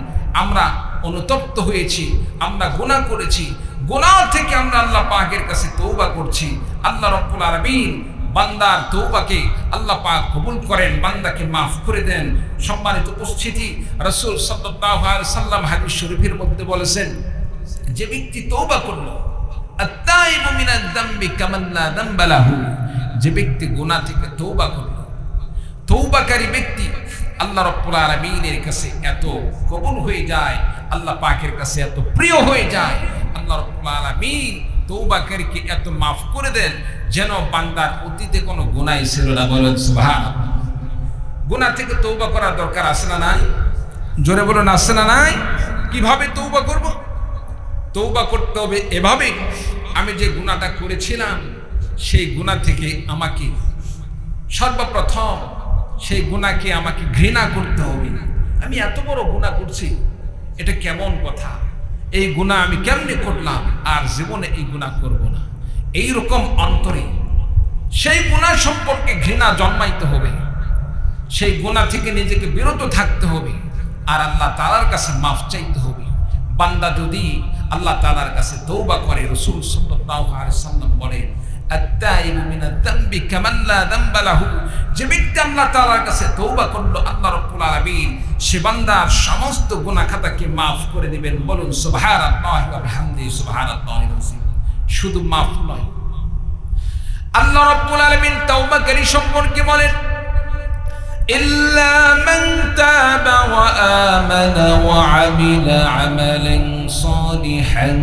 আমরা অনুতপ্ত হয়েছি, আমরা গুনাহ করেছি, গুনাহ থেকে আমরা আল্লাহ পাকের কাছে তওবা করছি। আল্লাহ রাব্বুল আলামিন বান্দার তওবাকে আল্লাহ পাক কবুল করেন, বান্দাকে মাফ করে দেন। সম্মানিত উপস্থিতি, রাসূল সাল্লাল্লাহু আলাইহি সাল্লাম হাদিস শরীফের মধ্যে বলেছেন, যে ব্যক্তি তওবা করলো, আত-তাইবু মিনাদ যামবি কামান লা যামবা লাহু, যে ব্যক্তি গুনাহ থেকে তওবা করলো, তওবাকারী ব্যক্তি আল্লাহ রাব্বুল আলামিনের কাছে এত কবুল হয়ে যায়, আল্লাহ পাকের কাছে এত প্রিয় হয়ে যায়, আল্লাহ রাব্বুল আলামিন তওবাকারীকে এত মাফ করে দেন যেন বান্দার অতীতে কোনো গুনাহ ছিল না, বলেন সুবহানাল্লাহ। গুনাহ থেকে তওবা করার দরকার আছে না নাই? জোরে বলুন, আছে না নাই? কিভাবে তওবা করব? তওবা করতে হবে এভাবে, আমি যে গুনাহটা করেছিলাম সেই গুনাহ থেকে আমাকে সর্বপ্রথম সেই গুনাহকে আমাকে ঘৃণা করতে হবে। আমি এত বড় গুনাহ করছি, এটা কেমন কথা, এই গুনাহ আমি কেমনে করলাম, আর জীবনে এই গুনাহ করব না, এই রকম অন্তরে সেই গুনাহ সম্পর্কে ঘৃণা জন্মাইতে হবে, সেই গুনাহ থেকে নিজেকে বিরত থাকতে হবে, আর আল্লাহ তাআলার কাছে মাফ চাইতে হবে। বান্দা যদি আল্লাহ তাআলার কাছে তওবা করে, রাসূল সাল্লাল্লাহু আলাইহি সাল্লাম বলেন, আত-তাইবু মিনাদ যামবি কামান লা যামবা লাহু, যে ব্যক্তি আল্লাহ তাআলার কাছে তওবা করলো, আল্লাহ রাব্বুল আলামিন সে বান্দার সমস্ত গুনাহ খাতাকে মাফ করে দিবেন, বলুন সুবহানাল্লাহি ওয়া বিহামদিহি সুবহানাল্লাহিল আযীম। শুধু মাফ নয়, আল্লাহ রাব্বুল আলামিন তওবাকারী সম্পর্কে বলেন, ইল্লা মান তাবা ওয়া আমানা ওয়া আমিলা আমালান সালিহান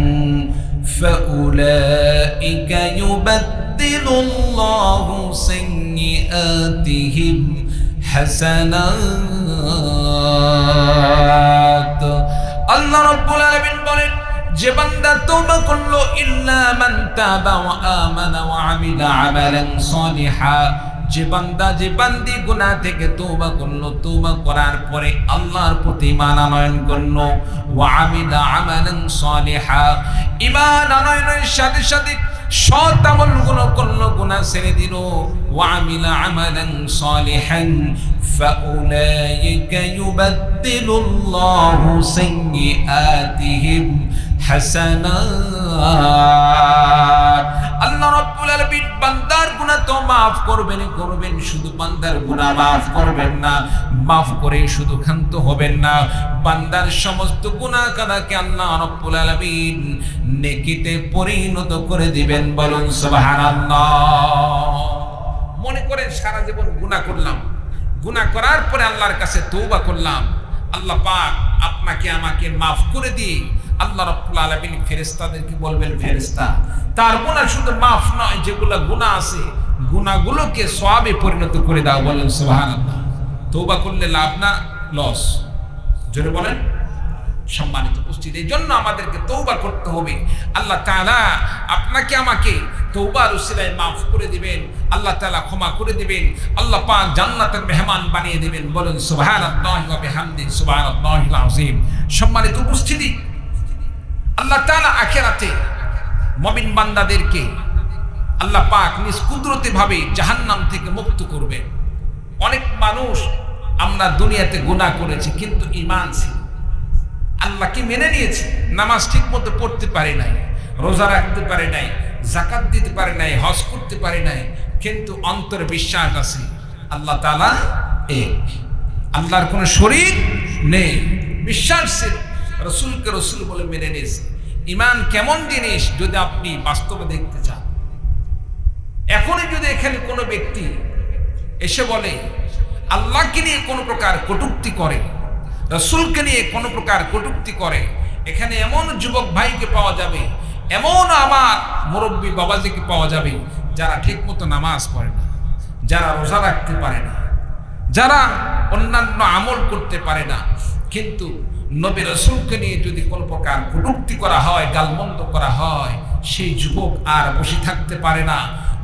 فأولئك يبدل الله سيئاتهم حسنات। আল্লাহ রাব্বুল আলামিন বলেন, যে বান্দা তওবা করলো, ইল্লা মান তাবা ওয়া আমানা ওয়া আমিলা আমালান সালিহা, যে বান্দা যে বান্দি গুনাহ থেকে তওবা করলো, তওবা করার পরে আল্লাহর প্রতি ঈমান আনয়ন করলো, ওয়া আমিলা আমালান সালিহা, ঈমান আনয়নের সাথে সাথে সৎ আমলগুলো করলো, গুনাহ ছেড়ে দিল, ওয়া আমিলা আমালান সালিহান ফাউলাইকা ইউবাদদিলুল্লাহু সাইয়্যাতিহিম হাসানাত। আল্লাহ রাব্বুল আলামিন বান্দার গুনাহ তো মাফ করবেন, শুধু বান্দার গুনাহ মাফ করবেন না, মাফ করে শুধু ক্ষান্ত হবেন না, বান্দার সমস্ত গুনাহ কাদাকে আল্লাহ রাব্বুল আলামিন নেকিতে পরিণত করে দিবেন, বলুন সুবহানাল্লাহ। মনে করেন সারা জীবন গুনাহ করলাম, গুনাহ করার পরে আল্লাহর কাছে তওবা করলাম, আল্লাহ পাক আপনাকে আমাকে মাফ করে দিয়ে আল্লাহ রাব্বুল আলামিন ফেরেশতাদেরকে বলবেন, ফেরেশতা তার গুনাহ শুধু মাফ নয়, যেগুলো গুনাহ আছে গুনাহগুলোকে সওয়াবে পরিণত করে দাও। বলেন সুবহানাল্লাহ। তওবা করলে লাভ না লস? জোরে বলেন। সম্মানিত উপস্থিতি, এই জন্য আমাদেরকে তওবা করতে হবে। আল্লাহ তাআলা আপনাকে আমাকে তওবার উসিলায় মাফ করে দিবেন, আল্লাহ তাআলা ক্ষমা করে দিবেন, আল্লাহ পাক জান্নাতের মেহমান বানিয়ে দিবেন। বলেন সুবহানাল্লাহি ওয়া বিহামদিহি সুবহানাল্লাহিল আযীম। সম্মানিত উপস্থিতি, আল্লাহ তাআলা আখিরাতে মুমিন বান্দাদেরকে আল্লাহ পাক নিজ কুদরতি ভাবে জাহান্নাম থেকে মুক্ত করবেন। অনেক মানুষ আমরা দুনিয়াতে গুনাহ করেছি কিন্তু ঈমান ছিল, আল্লাহকে মেনে নিয়েছি, নামাজ ঠিক মতো পড়তে পারি নাই, রোজা রাখতে পারি নাই, যাকাত দিতে পারি নাই, হজ করতে পারি নাই, কিন্তু অন্তরে বিশ্বাস আছে আল্লাহ তাআলা এক, আল্লাহর কোনো শরীক নেই, বিশ্বাস ছিল, রাসূলকে রাসূল বলে মেনে নিয়েছে। ঈমান কেমন জিনিস যদি আপনি বাস্তবে দেখতে চান, এখনই যদি এখানে কোনো ব্যক্তি এসে বলে আল্লাহকে নিয়ে কোনো প্রকার কটূক্তি করে, রাসূলকে নিয়ে কোনো প্রকার কটূক্তি করে, এখানে এমন যুবক ভাইকে পাওয়া যাবে, এমন আমার মুরব্বী বাবাজিকে পাওয়া যাবে যারা ঠিক মতো নামাজ পড়ে না, যারা রোজা রাখতে পারে না, যারা অন্যান্য আমল করতে পারে না, কিন্তু নবী রাসূলকে নিয়ে যদি কোনো প্রকার কটূক্তি করা হয়, গালমন্দ করা হয়, সেই যুবক আর বসে থাকতে পারে না।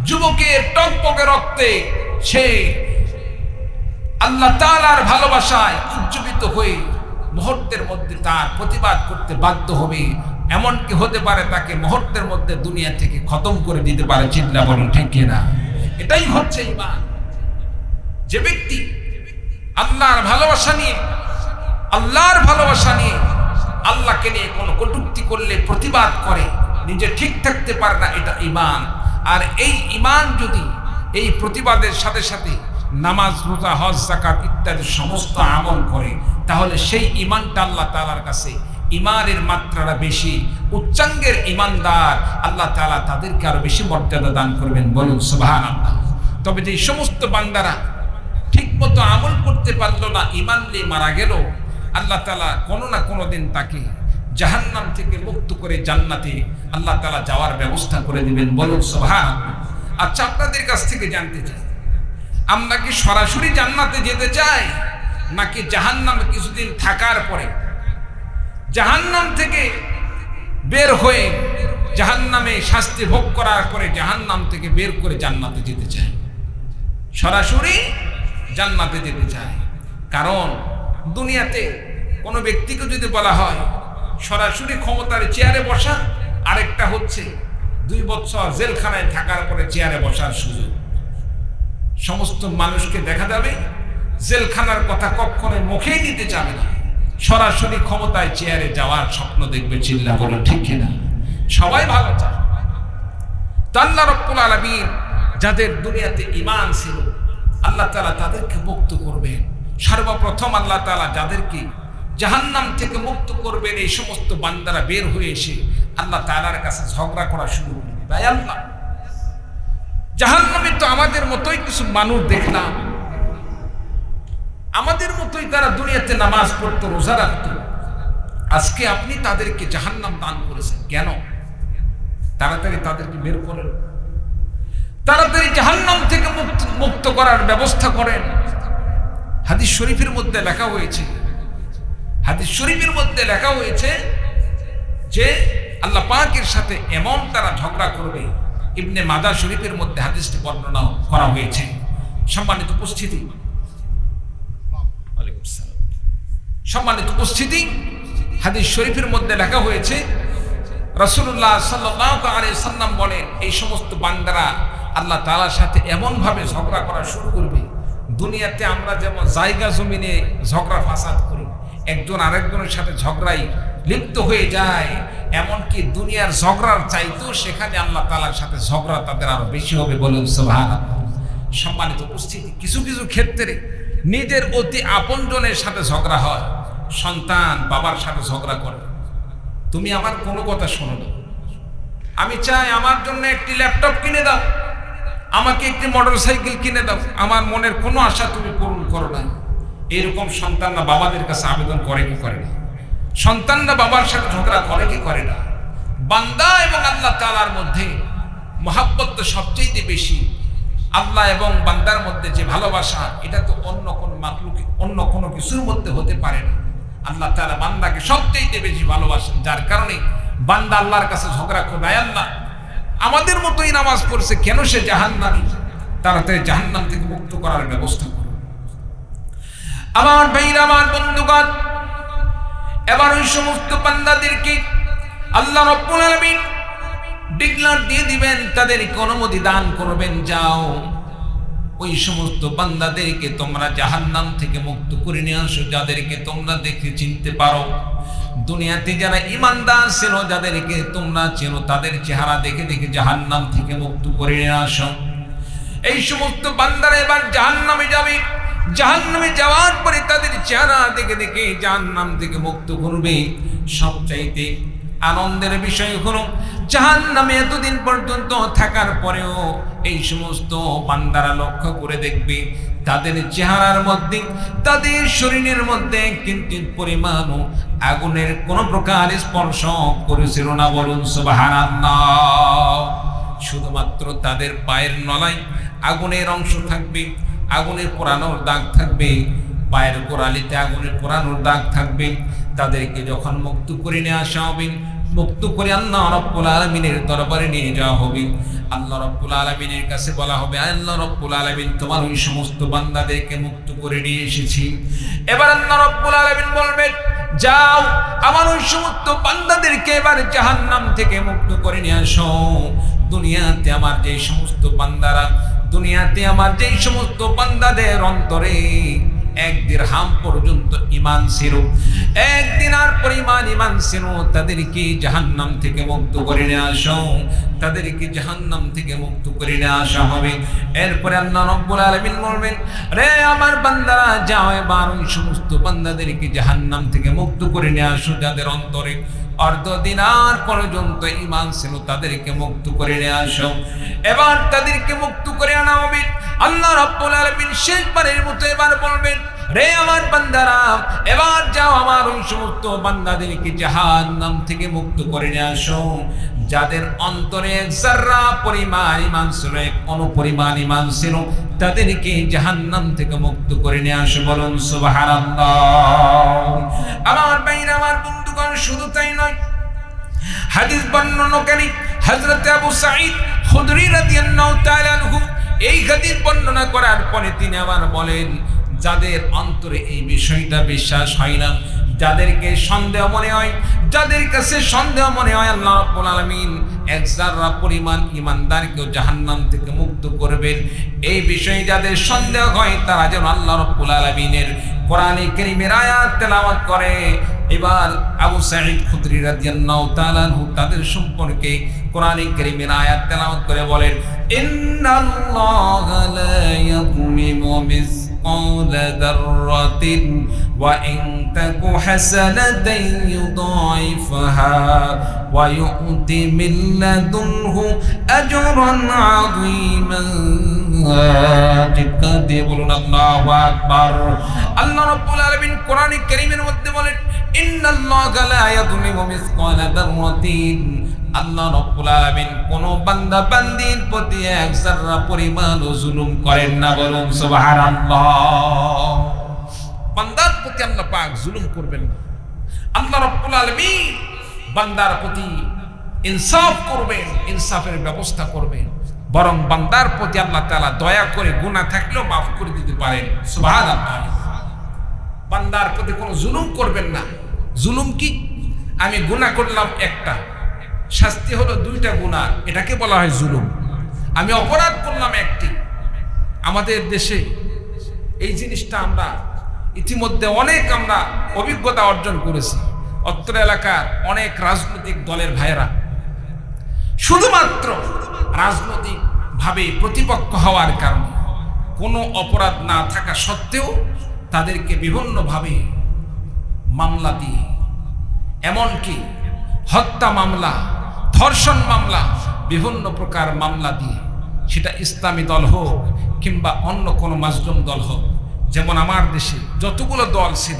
যুবকের টকবকে রক্তে সে আল্লাহ তাআলার ভালোবাসায় উজ্জীবিত হয়ে মুহূর্তের মধ্যে তার প্রতিবাদ করতে বাধ্য হবে, এমনকি হতে পারে তাকে মুহূর্তের মধ্যে দুনিয়া থেকে খতম করে দিতে পারে। চিন্তা বলুন ঠিক কিনা? এটাই হচ্ছে ঈমান। যে ব্যক্তি আল্লাহর ভালোবাসা নিয়ে আল্লাহকে নিয়ে কোনো কটূক্তি করলে প্রতিবাদ করে, নিজে ঠিক থাকতে পারে না, এটা ঈমান। আর এই ঈমান যদি এই প্রতিবাদের সাথে সাথে নামাজ, রোজা, হজ, যাকাত ইত্যাদি সমস্ত আমল করে, তাহলে সেই ঈমানটা আল্লাহ তাআলার কাছে ঈমানের মাত্রাটা বেশি, উচ্চাঙ্গের ঈমানদার, আল্লাহ তাআলা তাদেরকে আরো বেশি মর্যাদা দান করবেন। বলুন সুবহানাল্লাহ। তবে যে সমস্ত বান্দারা ঠিকমতো আমল করতে পারলো না, ঈমান নিয়ে মারা গেল, আল্লাহ তাআলা কোনো না কোনো দিন তাকে জাহান্নাম থেকে মুক্ত করে জান্নাতে আল্লাহ তাআলা যাওয়ার ব্যবস্থা করে দিবেন। বলুন সুবহানাল্লাহ। আচ্ছা, আপনাদের কাছ থেকে জানতে চাই, আমরা কি সরাসরি জান্নাতে যেতে চাই, নাকি জাহান্নামে কিছুদিন থাকার পরে জাহান্নাম থেকে বের হয়ে জাহান্নামে শাস্তি ভোগ করার পরে জাহান্নাম থেকে বের করে জান্নাতে যেতে চাই? সরাসরি জান্নাতে যেতে চাই। কারণ দুনিয়াতে কোনো ব্যক্তিকে যদি বলা হয় সরাসরি ক্ষমতার চেয়ারে বসা, আরেকটা হচ্ছে 2 বছর জেলখানায় থাকার পরে চেয়ারে বসার সুযোগ। সমস্ত মানুষকে দেখা যাবে জেলখানার কথা কখনোই মুখেই নিতে চাবে না, সরাসরি ক্ষমতায় চেয়ারে যাওয়ার স্বপ্ন দেখবে। চিল্লা বলো ঠিক কিনা? সবাই ভালো চায়। আল্লাহ রাব্বুল আলামিন যাদের দুনিয়াতে ঈমান ছিল, আল্লাহ তাআলা তাদেরকে মুক্ত করবেন। সর্বপ্রথম আল্লাহ তাআলা যাদেরকে জাহান্নাম থেকে মুক্ত করবেন, এই সমস্ত বান্দারা বের হয়ে এসে আল্লাহ তাআলার কাছে ঝগড়া করা শুরু করবে। তাই আল্লাহ, জাহান্নামে তো আমাদের মতোই কিছু মানুষ দেখলাম, আমাদের মতোই তারা দুনিয়াতে নামাজ পড়তো, রোজা রাখতো, আজকে আপনি তাদেরকে জাহান্নাম দান করেছেন কেন? তাড়াতাড়ি তাদেরকে বের করেন, তাড়াতাড়ি জাহান্নাম থেকে মুক্ত করার ব্যবস্থা করেন। হাদিস শরীফের মধ্যে লেখা হয়েছে, যে আল্লাহ পাকের সাথে এমন তারা ঝগড়া করবে। ইবনে মাজাহ শরীফের মধ্যে হাদিসটি বর্ণনা করা হয়েছে। সম্মানিত উপস্থিতি, হাদিস শরীফের মধ্যে লেখা হয়েছে, রাসূলুল্লাহ সাল্লাল্লাহু আলাইহি ওয়াসাল্লাম বলেন, এই সমস্ত বান্দারা আল্লাহ তাআলার সাথে এমন ভাবে ঝগড়া করা শুরু করবে, দুনিয়াতে আমরা যেমন জায়গা জমিনে ঝগড়া ফাসাদ করি, একজন আরেকজনের সাথে ঝগড়াই লিপ্ত হয়ে যায়, এমনকি দুনিয়ার ঝগড়ার চাইতেও সেখানে আল্লাহ তাআলার সাথে ঝগড়া তাদের আরো বেশি হবে। বলুন সুবহানাল্লাহ। সম্মানিত উপস্থিতি, কিছু কিছু ক্ষেত্রে নিজের অতি আপনজনের সাথে ঝগড়া হয়। সন্তান বাবার সাথে ঝগড়া করে, তুমি আমার কোনো কথা শোনো না, আমি চাই আমার জন্য একটি ল্যাপটপ কিনে দাও, আমাকে একটি মোটরসাইকেল কিনে দাও, আমার মনের কোনো আশা তুমি পূরণ করো না। এরকম সন্তানরা বাবাদের কাছে আবেদন করে কি করে না? সন্তানরা বাবার সাথে ঝগড়া করে কি করে না? বান্দা এবং আল্লাহ তাআলার মধ্যে মহাব্বত তো সবচেয়ে বেশি। আল্লাহ এবং বান্দার মধ্যে যে ভালোবাসা, এটা তো অন্য কোনো মাখলুক, অন্য কোনো কিছুর মধ্যে হতে পারে না। আল্লাহ তাআলা বান্দাকে সবচেয়ে বেশি ভালোবাসেন, যার কারণে বান্দা আল্লাহর কাছে ঝগড়া করে, আল্লাহ আমাদের মতোই নামাজ পড়ছে, কেন সে জাহান্নামী? তাড়াতাড়ি জাহান্নাম থেকে মুক্ত করার ব্যবস্থা করো। আমার ভাইরা, আমার বন্ধুগণ, এবার ওই সমস্ত বান্দাদেরকে আল্লাহ রাব্বুল আলামিন ডিক্লার দিয়ে দিবেন, তাদেরকে অনুমতি দান করবেন, যাও ওই সমস্ত বান্দাদেরকে তোমরা জাহান্নাম থেকে মুক্ত করে নিয়ে আসো, যাদেরকে তোমরা দেখে চিনতে পারো। দুনিয়াতে যারা ঈমানদার ছিল, যাদেরকে তোমরা চেনো, তাদের চেহারা দেখে দেখে জাহান্নাম থেকে মুক্ত করে নিয়ে আসো। এই সমস্ত বান্দারা এবার জাহান্নামে যাবে। জাহান্নামে যাওয়ার পরে তাদের চেহারা দেখে দেখে জাহান্নাম থেকে মুক্ত করবে। সবচাইতে আনন্দের বিষয় হলো, জাহান্নামে এতদিন পর্যন্ত থাকার পরেও এই সমস্ত বান্দারা লক্ষ্য করে দেখবে, তাদের চেহারার মধ্যে, তাদের শরীরের মধ্যে কিঞ্চিৎ পরিমাণও আগুনের কোন প্রকার স্পর্শ করেছিল না। বলুন সুবহানাল্লাহ। শুধুমাত্র তাদের পায়ের নলায় আগুনের অংশ থাকবে, আগুনের পোড়ানোর দাগ থাকবে, পায়ের গোড়ালিতে আগুনের পোড়ানোর দাগ থাকবে। তাদেরকে যখন মুক্ত করে নিয়ে আসা হবে, মুক্ত করে আল্লাহ রাব্বুল আলামিনের দরবারে নিয়ে যাওয়া হবে। আল্লাহ রাব্বুল আলামিনের কাছে বলা হবে, আল্লাহ রাব্বুল আলামিন তোমার ওই সমস্ত বান্দাদেরকে মুক্ত করে নিয়ে এসেছি। এবার আল্লাহ রাব্বুল আলামিন বলবেন, যাও আমার ওই সমস্ত বান্দাদেরকে এবার জাহান্নাম থেকে মুক্ত করে নিয়ে আসো। দুনিয়াতে আমার যে সমস্ত বান্দারা, দুনিয়াতে আমার যে সমস্ত বান্দাদের অন্তরে এক দিরহাম পর্যন্ত ঈমান ছিল, এক দিনার পরিমাণ ঈমান ছিল, তাদেরকে জাহান্নাম থেকে মুক্ত করে নিয়ে আসো। তাদেরকে জাহান্নাম থেকে মুক্ত করে নিয়ে আসা হবে। এরপরে আল্লাহ রাব্বুল আলামিন বলবেন, রে আমার বান্দারা, যাও এবার ওই সমস্ত বান্দাদেরকে জাহান্নাম থেকে মুক্ত করে নিয়ে আসো, যাদের অন্তরে অর্ধ দিনার পর্যন্ত ঈমান ছিল, তাদেরকে মুক্ত করে নিয়ে আসো। এবার তাদেরকে মুক্ত করে আনা হবে। আল্লাহ রাব্বুল আলামিন শেষবারের মতো এবার বলবেন, রে আমার বান্দারা, এবার যাও আমার ওই সমস্ত বান্দাদেরকে জাহান্নাম থেকে মুক্ত করে নিয়ে আসো, যাদের অন্তরে এক যাররা পরিমাণ ঈমান ছিল, এক অণু পরিমাণ ঈমান ছিল, তাদেরকে জাহান্নাম থেকে মুক্ত করে নিয়ে আসো। বলুন সুবহানাল্লাহ। আমার ভাইরা, আমার বন্ধুগণ, শুধু তাই নয়, হাদিস বর্ণনাকারী হযরত আবু সাঈদ খুদরি রাদিয়াল্লাহু তাআলা আনহু এই হাদিস বর্ণনা করার পরে তিনি আবার বলেন, যাদের অন্তরে এই বিষয়টা বিশ্বাস হয় না, যাদেরকে সন্দেহ মনে হয়, যাদের কাছে সন্দেহ মনে হয় আল্লাহ রাব্বুল আলামিন এক যাররা পরিমাণ ঈমানদারকেও জাহান্নাম থেকে মুক্ত করবেন, এই বিষয়ে যাদের সন্দেহ হয়, তারা যেন আল্লাহ রাব্বুল আলামিনের কোরআনে কারীমের আয়াত তেলাওয়াত করে। এবার আবু সাঈদ খুদরি রাদিয়াল্লাহু তাআলা আনহু তাদের সম্পর্কে কোরআনে কারীমের আয়াত তেলাওয়াত করে বলেন, ইন্নাল্লাহা লা ইয়াযলিমু মিসকালা যাররাতিন ওয়া ইন তাকু হাসানাতান ইউদাইফহা ওয়া ইউতি মিন লাদুনহু আজরান আযীমান। চিৎকার দিয়ে বলুন আল্লাহু আকবার। আল্লাহ রাব্বুল আলামিন কোরআনে কারীমের মধ্যে বলেন, ইন্নাল্লাহা লা ইয়াযলিমু মিসকালা যাররাতিন, আল্লাহ রাব্বুল আলামিন কোন বান্দা বান্দির প্রতি এক যাররা পরিমাণ জুলুম করেন না। বলুন সুবহানাল্লাহ। বান্দার প্রতি আল্লাহ পাক জুলুম করবেন না। আল্লাহ রাব্বুল আলামিন বান্দার প্রতি ইনসাফ করবেন, ইনসাফের ব্যবস্থা করবেন। বরং বান্দার প্রতি আল্লাহ তাআলা দয়া করে গুনাহ থাকলেও মাফ করে দিতে পারেন। সুবহানাল্লাহ। বান্দার প্রতি কোনো জুলুম করবেন না। জুলুম কি? আমি গুনাহ করলাম একটা, শাস্তি হলো দুইটা গুনাহ, এটাকে বলা হয় জুলুম। আমি অপরাধ করলাম একটি। আমাদের দেশে এই জিনিসটা আমরা ইতিমধ্যে অনেক আমরা অভিজ্ঞতা অর্জন করেছি। অত্র এলাকার অনেক রাজনৈতিক দলের ভাইয়েরা শুধুমাত্র রাজনৈতিক ভাবে প্রতিপক্ষ হওয়ার কারণে, কোনো অপরাধ না থাকা সত্ত্বেও তাদেরকে বিভিন্নভাবে মামলা দিয়ে, এমনকি হত্যা মামলা, ধর্ষণ মামলা, বিভিন্ন প্রকার মামলা দিয়ে সেটা ইসলামী দল হোক কিংবা অন্য কোনো মাজলুম দল হোক। যেমন আমার দেশে যতগুলো দল ছিল,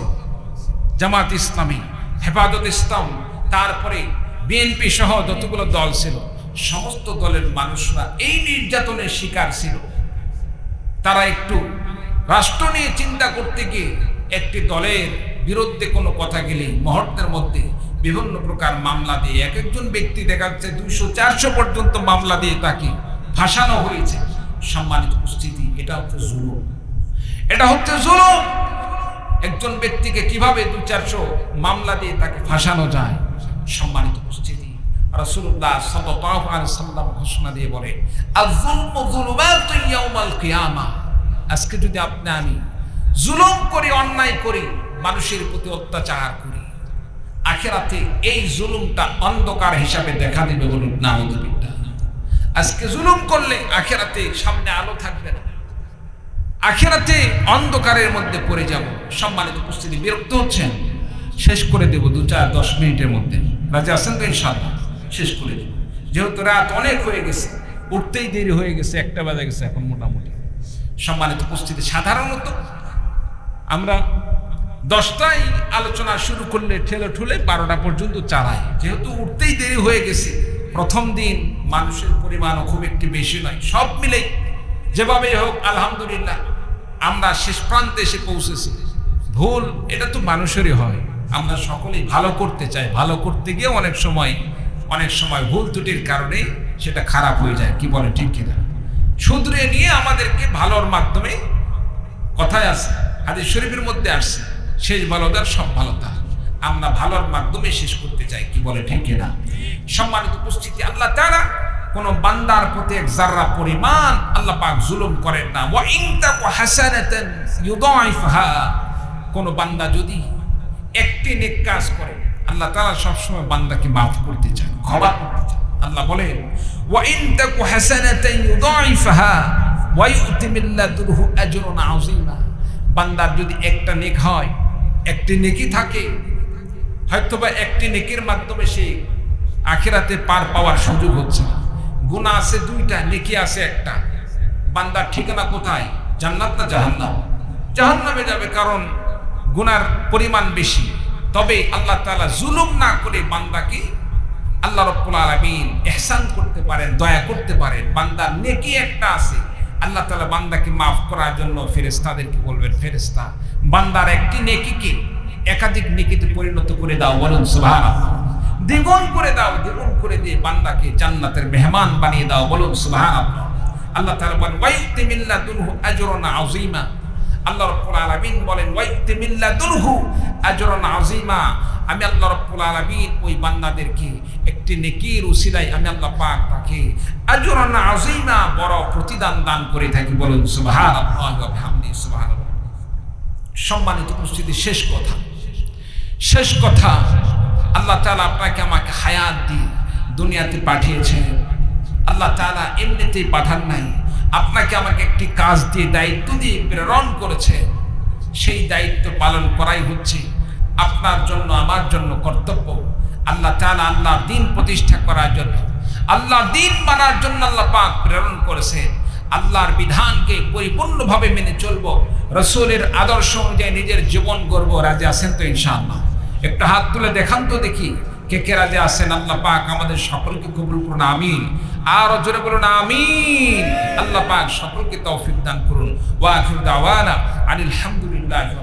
জামাত ইসলামী, হেফাজত ইসলাম, তারপরে বিএনপি সহ যতগুলো দল ছিল, সমস্ত দলের মানুষরা এই নির্যাতনের শিকার ছিল। তারা একটু রাষ্ট্র নিয়ে চিন্তা করতে গিয়ে একটি দলের বিরুদ্ধে কোনো কথা গেলেই মুহূর্তের মধ্যে বিভিন্ন প্রকার মামলা দিয়ে এক একজন ব্যক্তি দেখা যাচ্ছে 200-400 পর্যন্ত মামলা দিয়ে তাকে ফাঁসানো হয়েছে। সম্মানিত উপস্থিতি, এটা হচ্ছে জুলুম, এটা হচ্ছে জুলুম। একজন ব্যক্তিকে কিভাবে 200-400 মামলা দিয়ে তাকে ফাঁসানো যায়? সম্মানিত উপস্থিতি, রাসূলুল্লাহ সাল্লাল্লাহু আলাইহি ওয়াসাল্লাম ঘোষণা দিয়ে বলে, আয-যুলমু যুলুমাতুন ইয়াউমাল কিয়ামাহ। আজকে যদি আমি জুলুম করি, অন্যায় করি, মানুষের প্রতি অত্যাচার করি, আখিরাতে এই জুলুমটা অন্ধকার হিসাবে দেখা দেবে। বলুন নাউযুবিল্লাহ। আজকে জুলুম করলে আখিরাতে সামনে আলো থাকবে না, আখিরাতে অন্ধকারের মধ্যে পড়ে যাব। সম্মানিত উপস্থিতি, বিরক্ত হচ্ছেন? শেষ করে দেব 2-4-10 মিনিটের মধ্যে। রাজি আছেন তো? ইনশাআল্লাহ শেষ করে দেব, যেহেতু রাত অনেক হয়ে গেছে, উঠতেই দেরি হয়ে গেছে, 1টা বাজে গেছে এখন মোটামুটি। সম্মানিত উপস্থিতি, সাধারণত আমরা 10টায় আলোচনা শুরু করলে ঠেলে ঠুলে 12টা পর্যন্ত চালাই। যেহেতু উঠতেই দেরি হয়ে গেছে, প্রথম দিন মানুষের পরিমাণও খুব একটি বেশি নয়, সব মিলেই যেভাবেই হোক আলহামদুলিল্লাহ আমরা শেষ প্রান্তে এসে পৌঁছেছি। ভুল এটা তো মানুষেরই হয়, আমরা সকলেই ভালো করতে চাই, ভালো করতে গিয়ে অনেক সময় ভুল ত্রুটির কারণে সেটা খারাপ হয়ে যায়। কি বলে ঠিক কিনা? শুধরে নিয়ে আমাদেরকে ভালোর মাধ্যমে, কথায় আছে, হাদিস শরীফের মধ্যে আসছে, শেষ ভালোদার সব ভালোতা, আমরা ভালোর মাধ্যমে শেষ করতে চাই। কি বলে ঠিক কিনা? সম্মানিত উপস্থিতি, আল্লাহ তাআলা কোন বান্দার প্রতি এক যাররা পরিমাণ আল্লাহ পাক জুলুম করেন না। ওয়া ইন তাকু হাসানাতান ইউদাইফহা। কোন বান্দা যদি একটি নেক কাজ করে, আল্লাহ তাআলা সবসময় বান্দাকে মাফ করতে চান, ক্ষমা করতে চান। আল্লাহ বলেন, ওয়া ইন তাকু হাসানাতান ইউদাইফহা ওয়া ইউতি মিন লাদুনহু আজরুন আযীমা। বান্দার যদি একটা নেক হয়, একটি নেকি থাকে, হয়তোবা একটি নেকির মাধ্যমে সে আখিরাতে পার পাওয়ার সুযোগ হচ্ছে না। গুনাহ আছে 2টা, নেকি আছে একটা। বান্দার ঠিকানা কোথায়? জান্নাত না জাহান্নাম? জাহান্নামে যাবে, কারণ গুনার পরিমাণ বেশি। তবে আল্লাহ তাআলা জুলুম না করে বান্দাকে, আল্লাহ রাব্বুল আলামিন ইহসান করতে পারেন, দয়া করতে পারেন। বান্দার নেকি একটা আছে, আল্লাহ তাআলা বান্দাকে মাফ করার জন্য ফেরেশতাদেরকে বলবেন, ফেরেশতা বান্দার একটি নেকিকে একাধিক নেকিতে পরিণত করে দাও। বলুন সুবহানাল্লাহ। দ্বিগুণ করে দাও, দ্বিগুণ করে দিয়ে বান্দাকে জান্নাতের মেহমান বানিয়ে দাও। বলুন সুবহানাল্লাহ। আল্লাহ তাআলা বলেন, ওয়াইতি মিন লাদুনহু আজরুন আযীমা। আল্লাহ রাব্বুল আলামিন বলেন, ওয়াইতি মিন লাদুনহু আজরুন আযীমা। আমি আল্লাহ রাব্বুল আলামিন ওই বান্দাদেরকে একটি নেকির উসিলায় আমি আল্লাহ পাক তাকে আজরুন আযীমা, বড় প্রতিদান দান করে থাকি। বলুন সুবহানাল্লাহি ওয়া বিহামদিহি সুবহানাল্লাহ। সম্মানিত উপস্থিতি, শেষ কথা, আল্লাহ তাআলা আপনাকে আমাকে হায়াত দিয়ে দুনিয়াতে পাঠিয়েছেন। আল্লাহ তাআলা এমনিতেই পাঠান নাই, আপনাকে আমাকে একটি কাজ দিয়ে, দায়িত্ব দিয়ে প্রেরণ করেছেন। সেই দায়িত্ব পালন করাই হচ্ছে আপনার জন্য, আমার জন্য কর্তব্য। আল্লাহ তাআলা আল্লাহর দ্বীন প্রতিষ্ঠা করার জন্য, আল্লাহর দ্বীন মানার জন্য আল্লাহ পাক প্রেরণ করেছেন। আল্লাহর বিধানকে পরিপূর্ণভাবে মেনে চলবো, রাসূলের আদর্শ অনুযায়ী নিজের জীবন গড়বো। রাজি আছেন তো ইনশাআল্লাহ? একটা হাত তুলে দেখান তো দেখি কে কে রাজি আছেন। আল্লাহ পাক আমাদের সকলকে কবুল করুন, আমিন। আর জোরে বলুন আমিন। আল্লাহ পাক সকলকে তৌফিক দান করুন। ওয়া আখিরু দাওয়ানা আনিল হামদুলিল্লাহি।